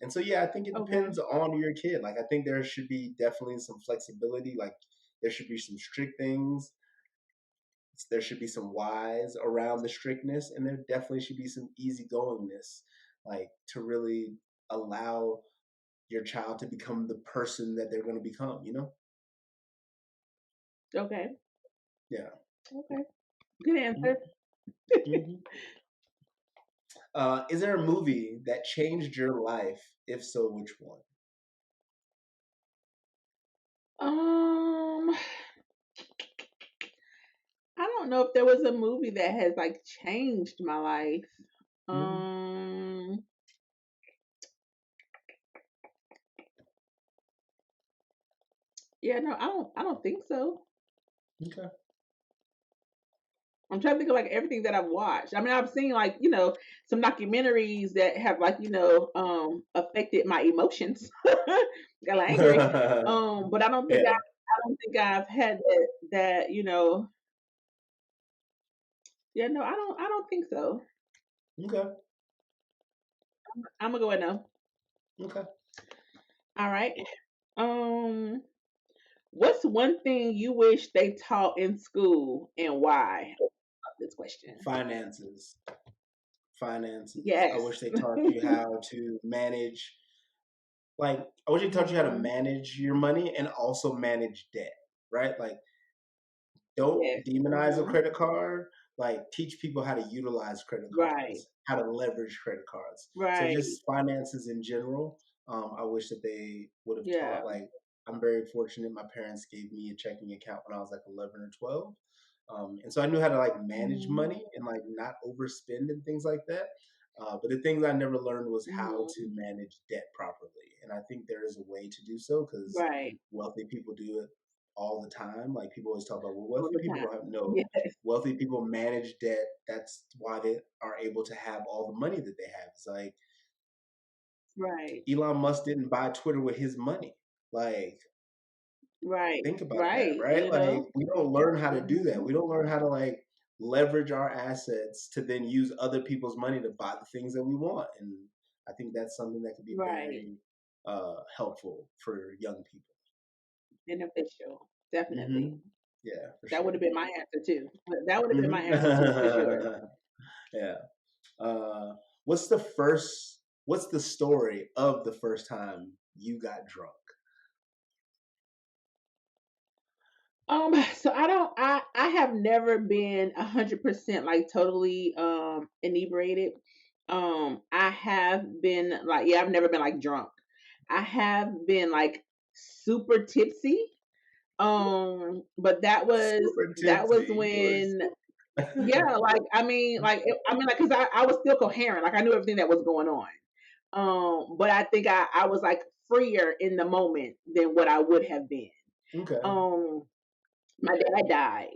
And so yeah, I think it Okay. depends on your kid. Like I think there should be definitely some flexibility. Like there should be some strict things. There should be some whys around the strictness, and there definitely should be some easygoingness, like to really allow your child to become the person that they're going to become. You know? Okay. Yeah. Okay. Good answer. Mm-hmm. Is there a movie that changed your life? If so, which one? Um, I don't know if there was a movie that has like changed my life. Mm-hmm. Um, yeah, no, I don't think so. Okay. I'm trying to think of like everything that I've watched. I mean, I've seen like, you know, some documentaries that have like, you know, affected my emotions. Got angry. But Yeah. I don't think I've had that, you know, yeah, no, I don't think so. Okay. I'm gonna go with no. Okay. All right. Um, what's one thing you wish they taught in school and why? Love this question. Finances. Finances. I Yes. wish they taught you how to manage. Like, I wish they taught you how to Hmm. manage your money and also manage debt. Right. Like, don't Yes. demonize a Hmm. credit card. Like teach people how to utilize credit Right. cards, how to leverage credit cards. So Right. just finances in general. I wish that they would have Yeah. taught. Like I'm very fortunate. My parents gave me a checking account when I was like 11 or 12. And so I knew how to like manage Hmm. money and like not overspend and things like that. But the things I never learned was how to Hmm. manage debt properly. And I think there is a way to do so because Right. wealthy people do it all the time. Like people always talk about, well, All wealthy the people time. don't have no. Yes. Wealthy people manage debt. That's why they are able to have all the money that they have. It's like Right. Elon Musk didn't buy Twitter with his money. Like Right. think about that, Right. right? You Like know. we don't learn how to do that. Hmm. We don't learn how to like leverage our assets to then use other people's money to buy the things that we want. And I think that's something that could be Right. very helpful for young people. Beneficial. Hmm. Definitely. Yeah, for That would sure. have been my answer too. That would have been my Hmm. answer too, for sure. Yeah. What's the first? What's the story of the first time you got drunk? So I don't I have never been 100% like totally inebriated. I have been like, yeah, I've never been like drunk. I have been like super tipsy. But Super that was tipsy. You are when, super. yeah, like I mean like cuz I was still coherent. Like I knew everything that was going on. But I think I was like freer in the moment than what I would have been. Okay. Um my dad died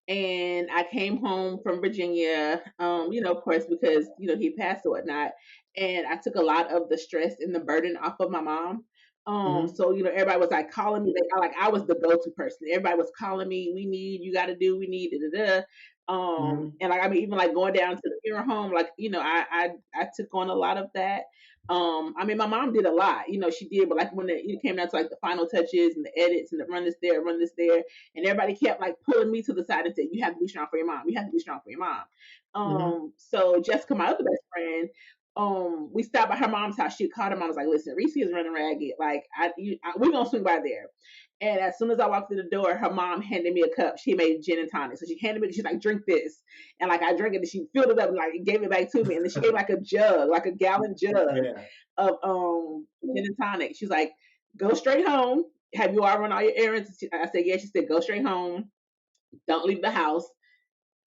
and I came home from Virginia, you know, of course, because you know he passed or whatnot, and I took a lot of the stress and the burden off of my mom. Hmm. So you know, everybody was like calling me, like I was the go-to person. Everybody was calling me, we need, you got to do, we need, da da da. Hmm. And like I mean, even like going down to the funeral home, like you know, I took on a lot of that. I mean, my mom did a lot, you know, she did, but like when it came down to like the final touches and the edits and the run this there, and everybody kept like pulling me to the side and said, "You have to be strong for your mom. You have to be strong for your mom." Hmm. So Jessica, my other best friend, we stopped by her mom's house. She called her mom, was like, "Listen, Reese is running ragged. Like, we're gonna swing by there." And as soon as I walked through the door, her mom handed me a cup. She made gin and tonic, so she handed me. She's like, "Drink this," and like I drank it, and she filled it up and like gave it back to me. And then she gave me like a jug, like a gallon jug Yeah. of gin and tonic. She's like, "Go straight home. Have you all run all your errands?" I said, "Yeah." She said, "Go straight home. Don't leave the house."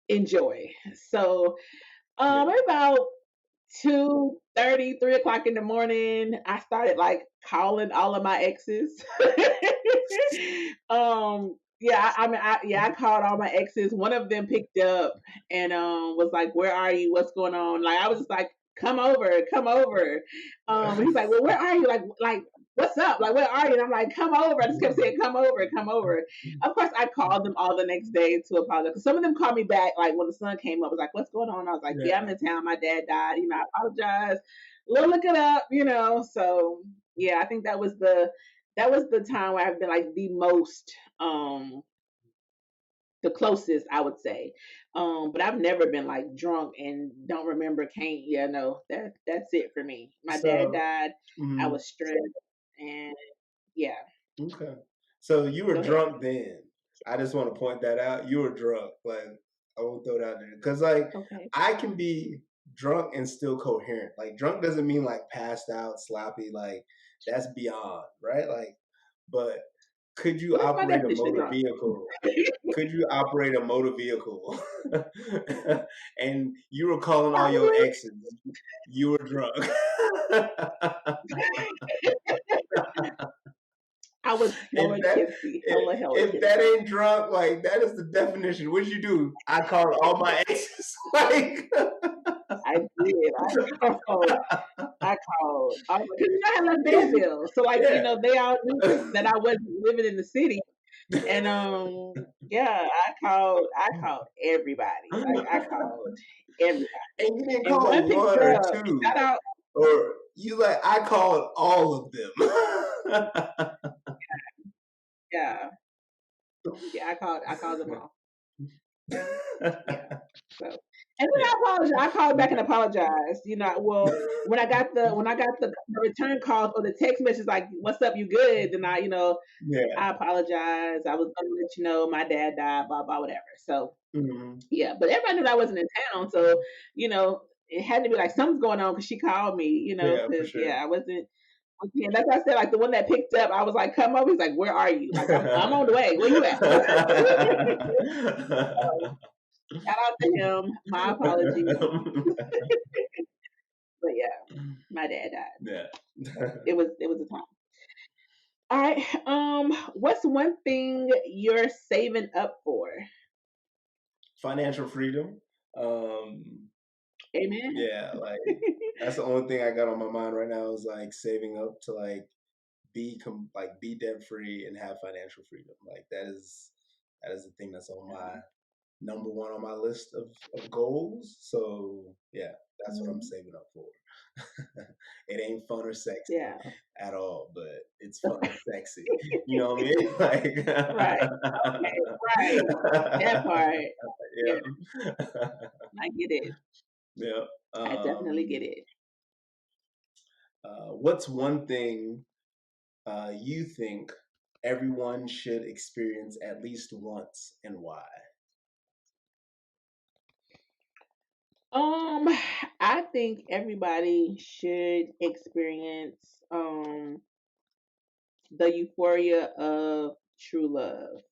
enjoy. So Yeah. about 2:30, 3 o'clock in the morning, I started like calling all of my exes. Yeah, I called all my exes. One of them picked up and was like, "Where are you? What's going on?" Like I was just like, "Come over, come over." He's like, "Well, where are you? Like what's up? Like where are you?" And I'm like, "Come over." I just kept saying, "Come over, come over." Of course, I called them all the next day to apologize. 'Cause some of them called me back, like when the sun came up, was like, "What's going on?" I was like, "Yeah, I'm Yeah. in town. My dad died. I apologize. Look it up. So yeah, I think that was the time where I've been like um the closest I would say. But I've never been like drunk and don't remember can't yeah, no, that's it for me. My dad So, died, I mhm, was stressed and yeah, okay. So you were go ahead. drunk then. I just want to point that out. You were drunk. Like I will throw that out there because like Okay. I can be drunk and still coherent. Like drunk doesn't mean like passed out, sloppy. Like that's beyond right. Like, but could you Well that's my operate a definition of motor drunk. vehicle? Could you operate a motor vehicle? And you were calling all your Probably. exes. You were drunk. I was hella if that kissy, hella if that kissy. ain't drunk, like that is the definition. What'd you do? I called all my exes. Like I did. Because I had left Danville. So like, yeah. they all knew that I wasn't living in the city. And yeah, I called everybody. Like I called everybody. And you didn't And one call picked one or up. two, Shout out. or you like I called all of them. Yeah. Yeah, I called them all. Yeah. So and then Yeah. I apologized. I called back and apologized. Well, when I got the return calls or the text message like, "What's up? You good?" Then Yeah. I apologize. I was gonna let you know my dad died, blah blah whatever. So Mhm. yeah, but everybody knew that I wasn't in town, so it had to be like something's going on because she called me, Yeah, for because sure. yeah, I wasn't. Yeah, that's why I said like the one that picked up. I was like, "Come over." He's like, "Where are you?" Like, "I'm on the way. Where you at?" Shout out to him. My apologies, but yeah, my dad died, Yeah. so it was a time. All right, what's one thing you're saving up for? Financial freedom. Um, Amen. yeah, like that's the only thing I got on my mind right now is like saving up to like be debt free and have financial freedom. Like that is the thing that's on my number one on my list of goals. So yeah, that's what I'm Mhm. saving up for. It ain't fun or sexy Yeah. at all, but it's fun and sexy. You know what I mean? Like Right. Okay. Right. That part. Yeah, yeah. I get it. Yeah. I definitely get Um, it. what's one thing you think everyone should experience at least once and why? Um, I think everybody should experience the euphoria of true love.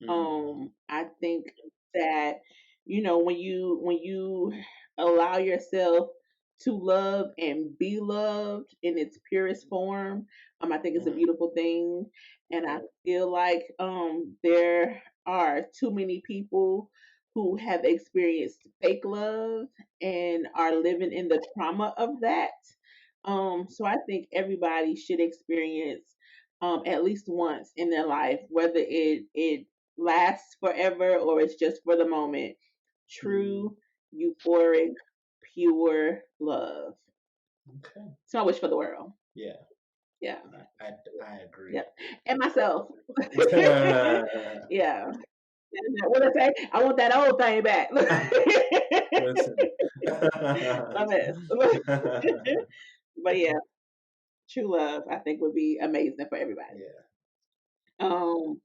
Mm, I think that when you allow yourself to love and be loved in its purest form, I think it's a mm, beautiful thing, and I feel like there are too many people who have experienced fake love and are living in the trauma of that. So I think everybody should experience at least once in their life, whether it lasts forever or it's just for the moment. mm. True, euphoric, pure love. Okay. So I wish for the world. Yeah, Yeah. I agree. Yep. And myself. Yeah. What I say? I want that old thing back. Listen. Love it. But yeah, true love I think would be amazing for everybody. Yeah. Um,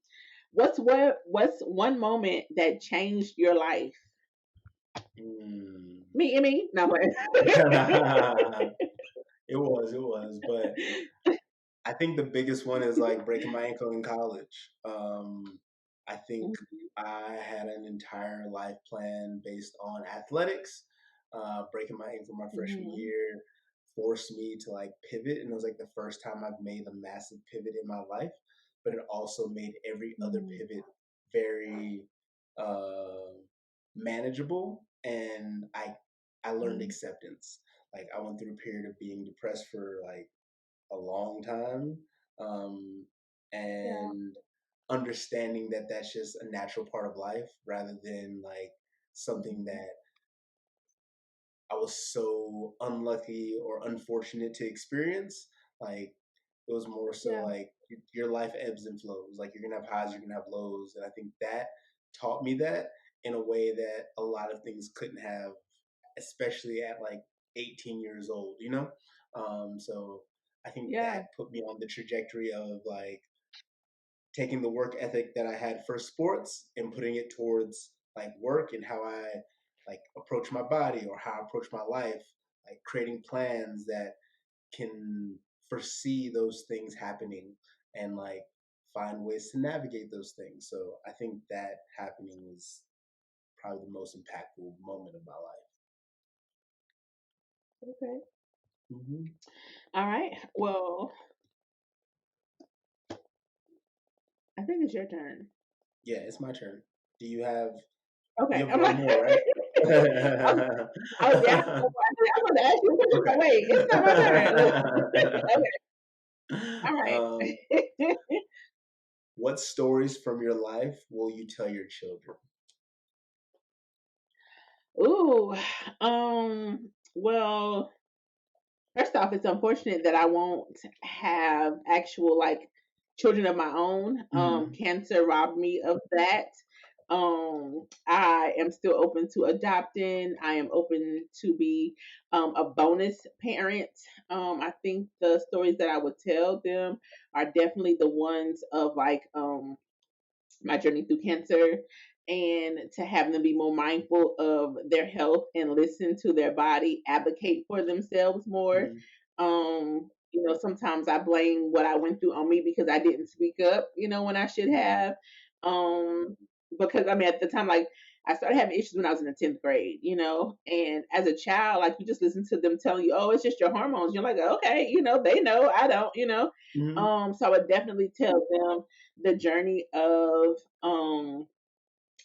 what's one moment that changed your life? Mm. Me. No way. It was, but I think the biggest one is like breaking my ankle in college. I think Mhm. I had an entire life plan based on athletics. Breaking my ankle my freshman Mhm. year forced me to like pivot, and it was like the first time I've made a massive pivot in my life. But it also made every other Mhm. pivot very uh, manageable, and I learned Mhm. acceptance. Like I went through a period of being depressed for like a long time, um, Yeah. and understanding that that's just a natural part of life rather than like something Mhm. that I was so unlucky or unfortunate to experience. Like it was more so Yeah. like your life ebbs and flows. Like you're gonna have highs, you're gonna have lows, and I think that taught me that in a way that a lot of things couldn't have, especially at like 18 years old. So I think Yeah. that put me on the trajectory of like taking the work ethic that I had for sports and putting it towards like work and how I like approach my body or how I approach my life, like creating plans that can foresee those things happening and like find ways to navigate those things. So I think that happening was probably the most impactful moment of my life. Okay. Hmm. All right. Well, I think it's your turn. Yeah, it's my turn. Do you have Okay. you have I'm one like, more, right? I'm, oh yeah. I'm going to ask you a question, Okay. but wait, it's not my turn. Okay. All right. um, what stories from your life will you tell your children? Ooh. Well, first off, it's unfortunate that I won't have actual like children of my own. Mm-hmm. Cancer robbed me of that. I am still open to adopting. I am open to be a bonus parent. I think the stories that I would tell them are definitely the ones of like my journey through cancer, and to have them be more mindful of their health and listen to their body, advocate for themselves more. Sometimes I blame what I went through on me because I didn't speak up, when I should have. Um, because I mean, at the time, like I started having issues when I was in the 10th grade, and as a child, like you just listen to them telling you, oh, it's just your hormones. You're like, okay, they know, I don't. Mm-hmm. So I would definitely tell them the journey of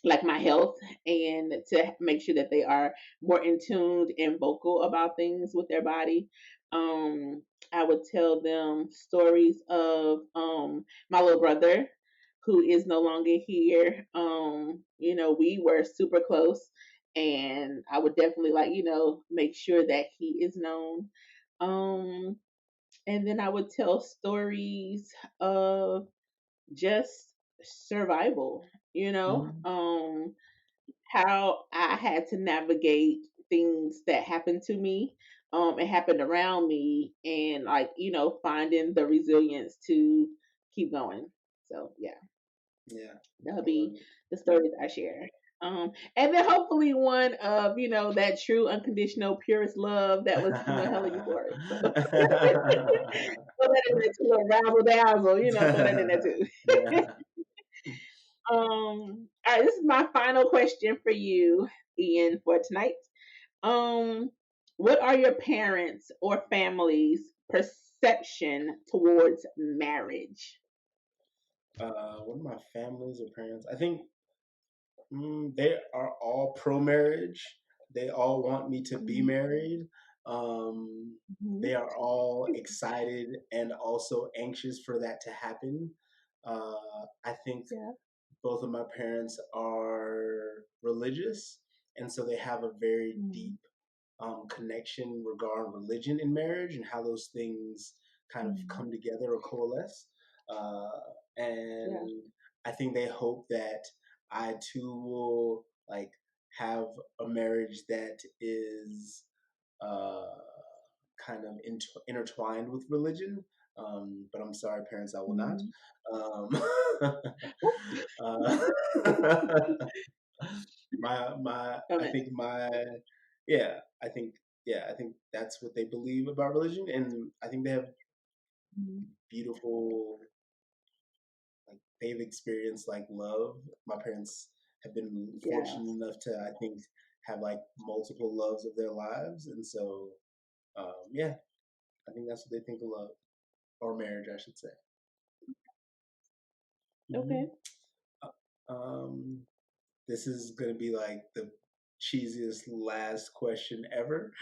like my health, and to make sure that they are more in tuned and vocal about things with their body. um I would tell them stories of my little brother who is no longer here. We were super close, and I would definitely like make sure that he is known. um and then I would tell stories of just survival, Mm-hmm. how I had to navigate things that happened to me, and happened around me, and like, finding the resilience to keep going. So yeah, Yeah, that'll I love be the stories I share. And then hopefully one of, that true unconditional purest love that was, hella euphoric. So throw that in there too, a razzle dazzle, throw that in there it. too. All right, this is my final question for you, Ian, for tonight. Um, what are your parents or family's perception towards marriage? One of my families or parents, I think they are all pro marriage. They all want me to be Mhm. married. Um, Mhm. they are all excited and also anxious for that to happen. I think Yeah. both of my parents are religious, and so they have a very Mhm. deep connection regarding religion and marriage and how those things kind of Mhm. come together or coalesce. Uh, Yeah. and I think they hope that I too will like have a marriage that is uh, kind of intertwined with religion. But I'm sorry, parents, I will not. Mhm. Um, I Okay. think yeah, I think, yeah, I think that's what they believe about religion, and I think they have Mhm. beautiful, like they've experienced like love. My parents have been fortunate Yes. enough to, I think, have like multiple loves of their lives, and so yeah, I think that's what they think of love or marriage, I should say. Okay. Hmm. Um, this is gonna be like the cheesiest last question ever,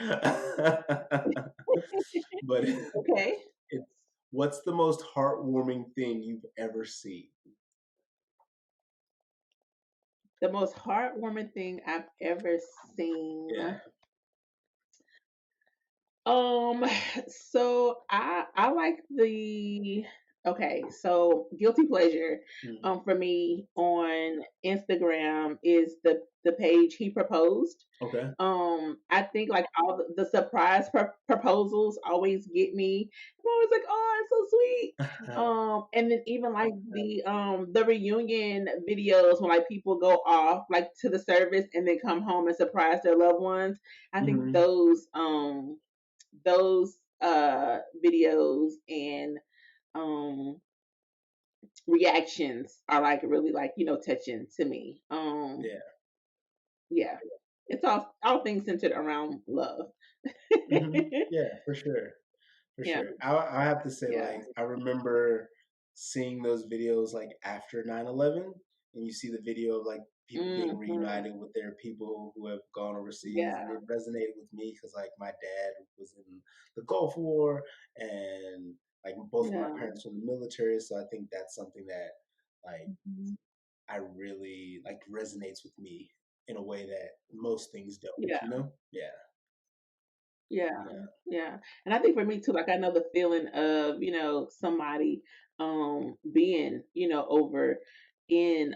but Okay. it's what's the most heartwarming thing you've ever seen? The most heartwarming thing I've ever seen. Yeah. Um, so I like the okay, so guilty pleasure Mm. for me on Instagram is the page He Proposed. Okay. I think like all the surprise proposals always get me. I'm always like, oh, it's so sweet. And then even like the reunion videos when like people go off like to the service and then come home and surprise their loved ones. I think Hmm. those videos and um reactions are like really like touching to me. Yeah. Yeah, it's all things centered around love. Yeah, for sure. For Yeah, sure. I have to say, yeah. like, I remember seeing those videos like after 9/11, and you see the video of like people being Hmm. reunited with their people who have gone overseas, and Yeah, it resonated with me because like my dad was in the Gulf War, and like both of my yeah. parents from the military, so I think that's something that like Mhm. I really like resonates with me in a way that most things don't, Yeah, you know? Yeah. yeah, Yeah. yeah. And I think for me too, like I know the feeling of somebody being over in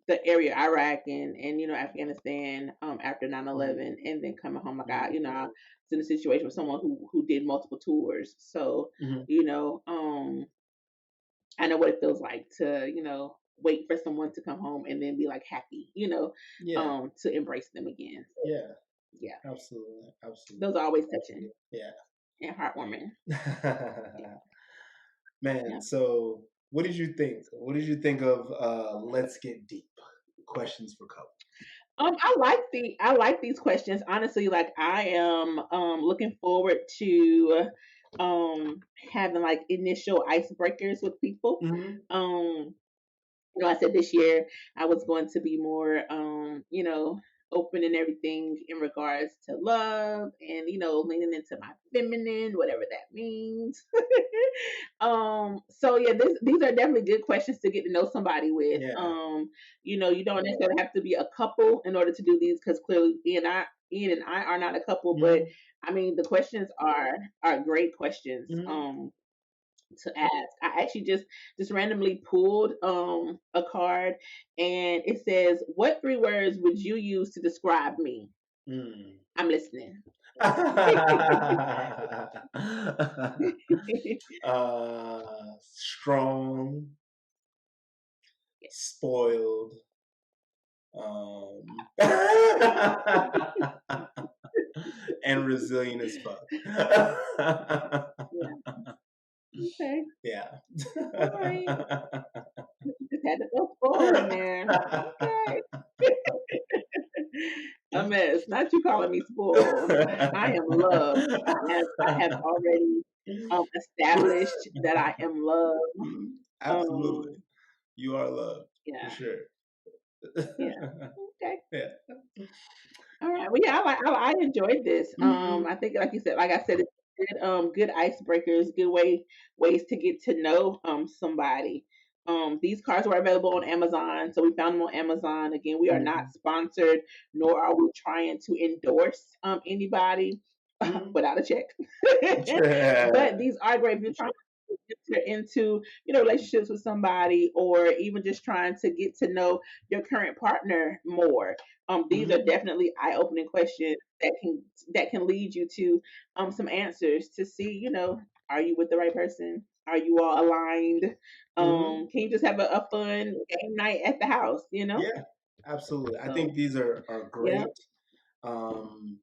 the area Iraq and Afghanistan after 9/11, and then coming home like I was in a situation with someone who did multiple tours, so Hmm. you know I know what it feels like to wait for someone to come home and then be like happy, Yeah. to embrace them again. So Yeah. yeah, Absolutely. those are Absolutely. always touching Yeah. and heartwarming. Yeah, Man, yeah. so what did you think? What did you think of Let's Get Deep? Questions for couples. I like these questions. Honestly, like I am looking forward to having like initial icebreakers with people. Hmm. Um I said this year I was going to be more, open and everything in regards to love and, leaning into my feminine, whatever that means. So yeah, these are definitely good questions to get to know somebody with. Yeah. You don't necessarily have to be a couple in order to do these because clearly Ian and I are not a couple, but Hmm. I mean the questions are great questions. Hmm. To ask. I actually just randomly pulled a card and it says, "What three words would you use to describe me?" Mm. I'm listening. Strong, spoiled, and resilient as fuck. Yeah. Okay. Yeah. All right. Just had to go full in there. Okay. A mess. Not you calling me spoiled. I am loved. I have already established that I am loved. Mhm. Absolutely. Um You are loved for yeah, sure. yeah. Okay. Yeah. All right. Well, yeah, I enjoyed this. Hmm. I think, like you said, like I said, it's good icebreakers, good ways to get to know somebody. These cards were available on Amazon, so we found them on Amazon. Again, we are not Hmm. sponsored, nor are we trying to endorse anybody Hmm. without a check. Yeah. But these are great if you're trying to enter into relationships with somebody, or even just trying to get to know your current partner more. These are Hmm. definitely eye-opening questions that can lead you to some answers to see, are you with the right person? Are you all aligned? Hmm. Can you just have a fun game night at the house? Yeah, absolutely. I think So these are yeah. great. Um,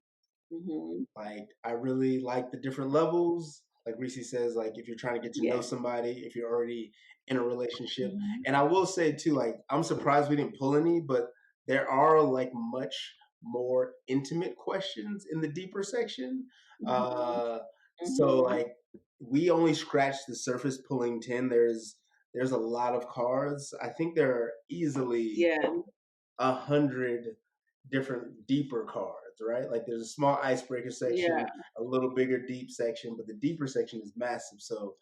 Hmm. like I really like the different levels. like Reese says, like if you're trying to get to know Yeah. somebody, if you're already in a relationship. Mhm. And I will say too, like I'm surprised we didn't pull any, but there are like much more intimate questions in the deeper section. Mhm. Uh, so Mhm. like we only scratched the surface pulling 10. There's a lot of cards. I think there are easily Yeah. 100 different deeper cards, right? Like there's a small icebreaker Yeah. section, a little bigger deep section, but the deeper section is massive. So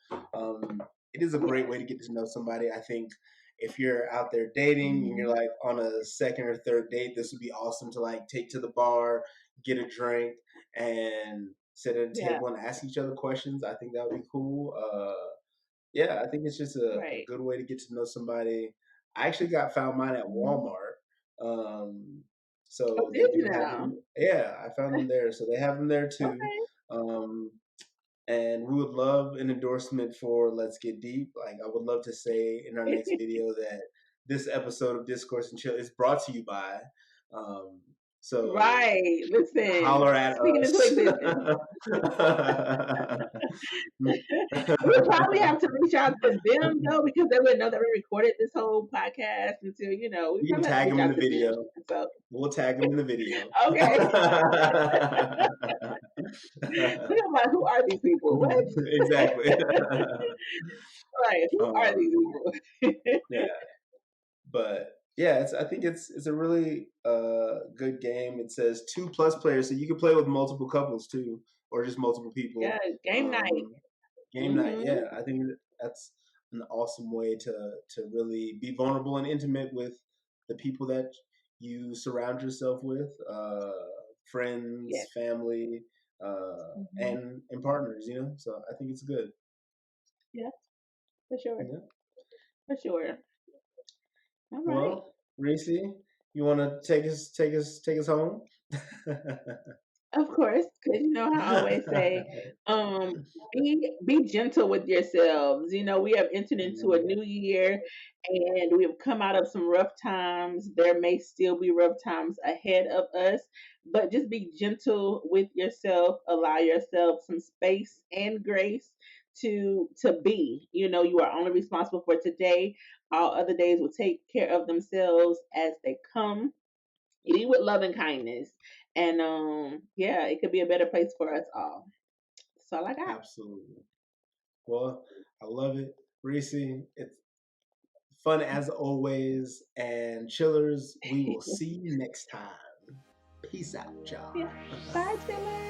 it is a great way Yes. to get to know somebody. I think if you're out there dating and you're Mhm. like on a second or third date, this would be awesome to like take to the bar, get a drink, and sit at a Yeah. table and ask each other questions. I think that would be cool. Yeah, I think it's just a Right. good way to get to know somebody. I actually got found mine at Mhm. Walmart. Um, Oh, so they did you do have now? them. Yeah, I found them there. So they have them there too. Okay. Um, and we would love an endorsement for Let's Get Deep. Like I would love to say in our next video that this episode of Discourse and Chill is brought to you by. Um, so Right. Listen, holler at speaking into us. existence. We would probably have to reach out to them though, because they wouldn't know that we recorded this whole podcast until, we You can probably have to tag reach them in out the to them. video. So We'll tag them in the video. okay. We're like, who are these people? What? Exactly. Right, who are these um, people? yeah, but yeah, I think it's a really good game. It says 2+ players, so you can play with multiple couples too, or just multiple people. Yeah, game night. Um, Game night, Mhm. yeah, I think that's an awesome way to really be vulnerable and intimate with the people that you surround yourself with, Yeah. friends, family, Mhm. and partners. So I think it's good. Yeah, for sure. Yeah. For sure. All right. Well, Reese, you want to take us home? Of course, because how I always say, um, be gentle with yourselves. We have entered into a new year and we have come out of some rough times. There may still be rough times ahead of us, but just be gentle with yourself. Allow yourself some space and grace to be. You are only responsible for today. All other days will take care of themselves as they come. Lead with love and kindness. And yeah, it could be a better place for us all. That's all I got. Absolutely. Well, I love it, Reese. It's fun as always. And chillers, we will see you next time. Peace out, Yeah. y'all. Bye, Chiller.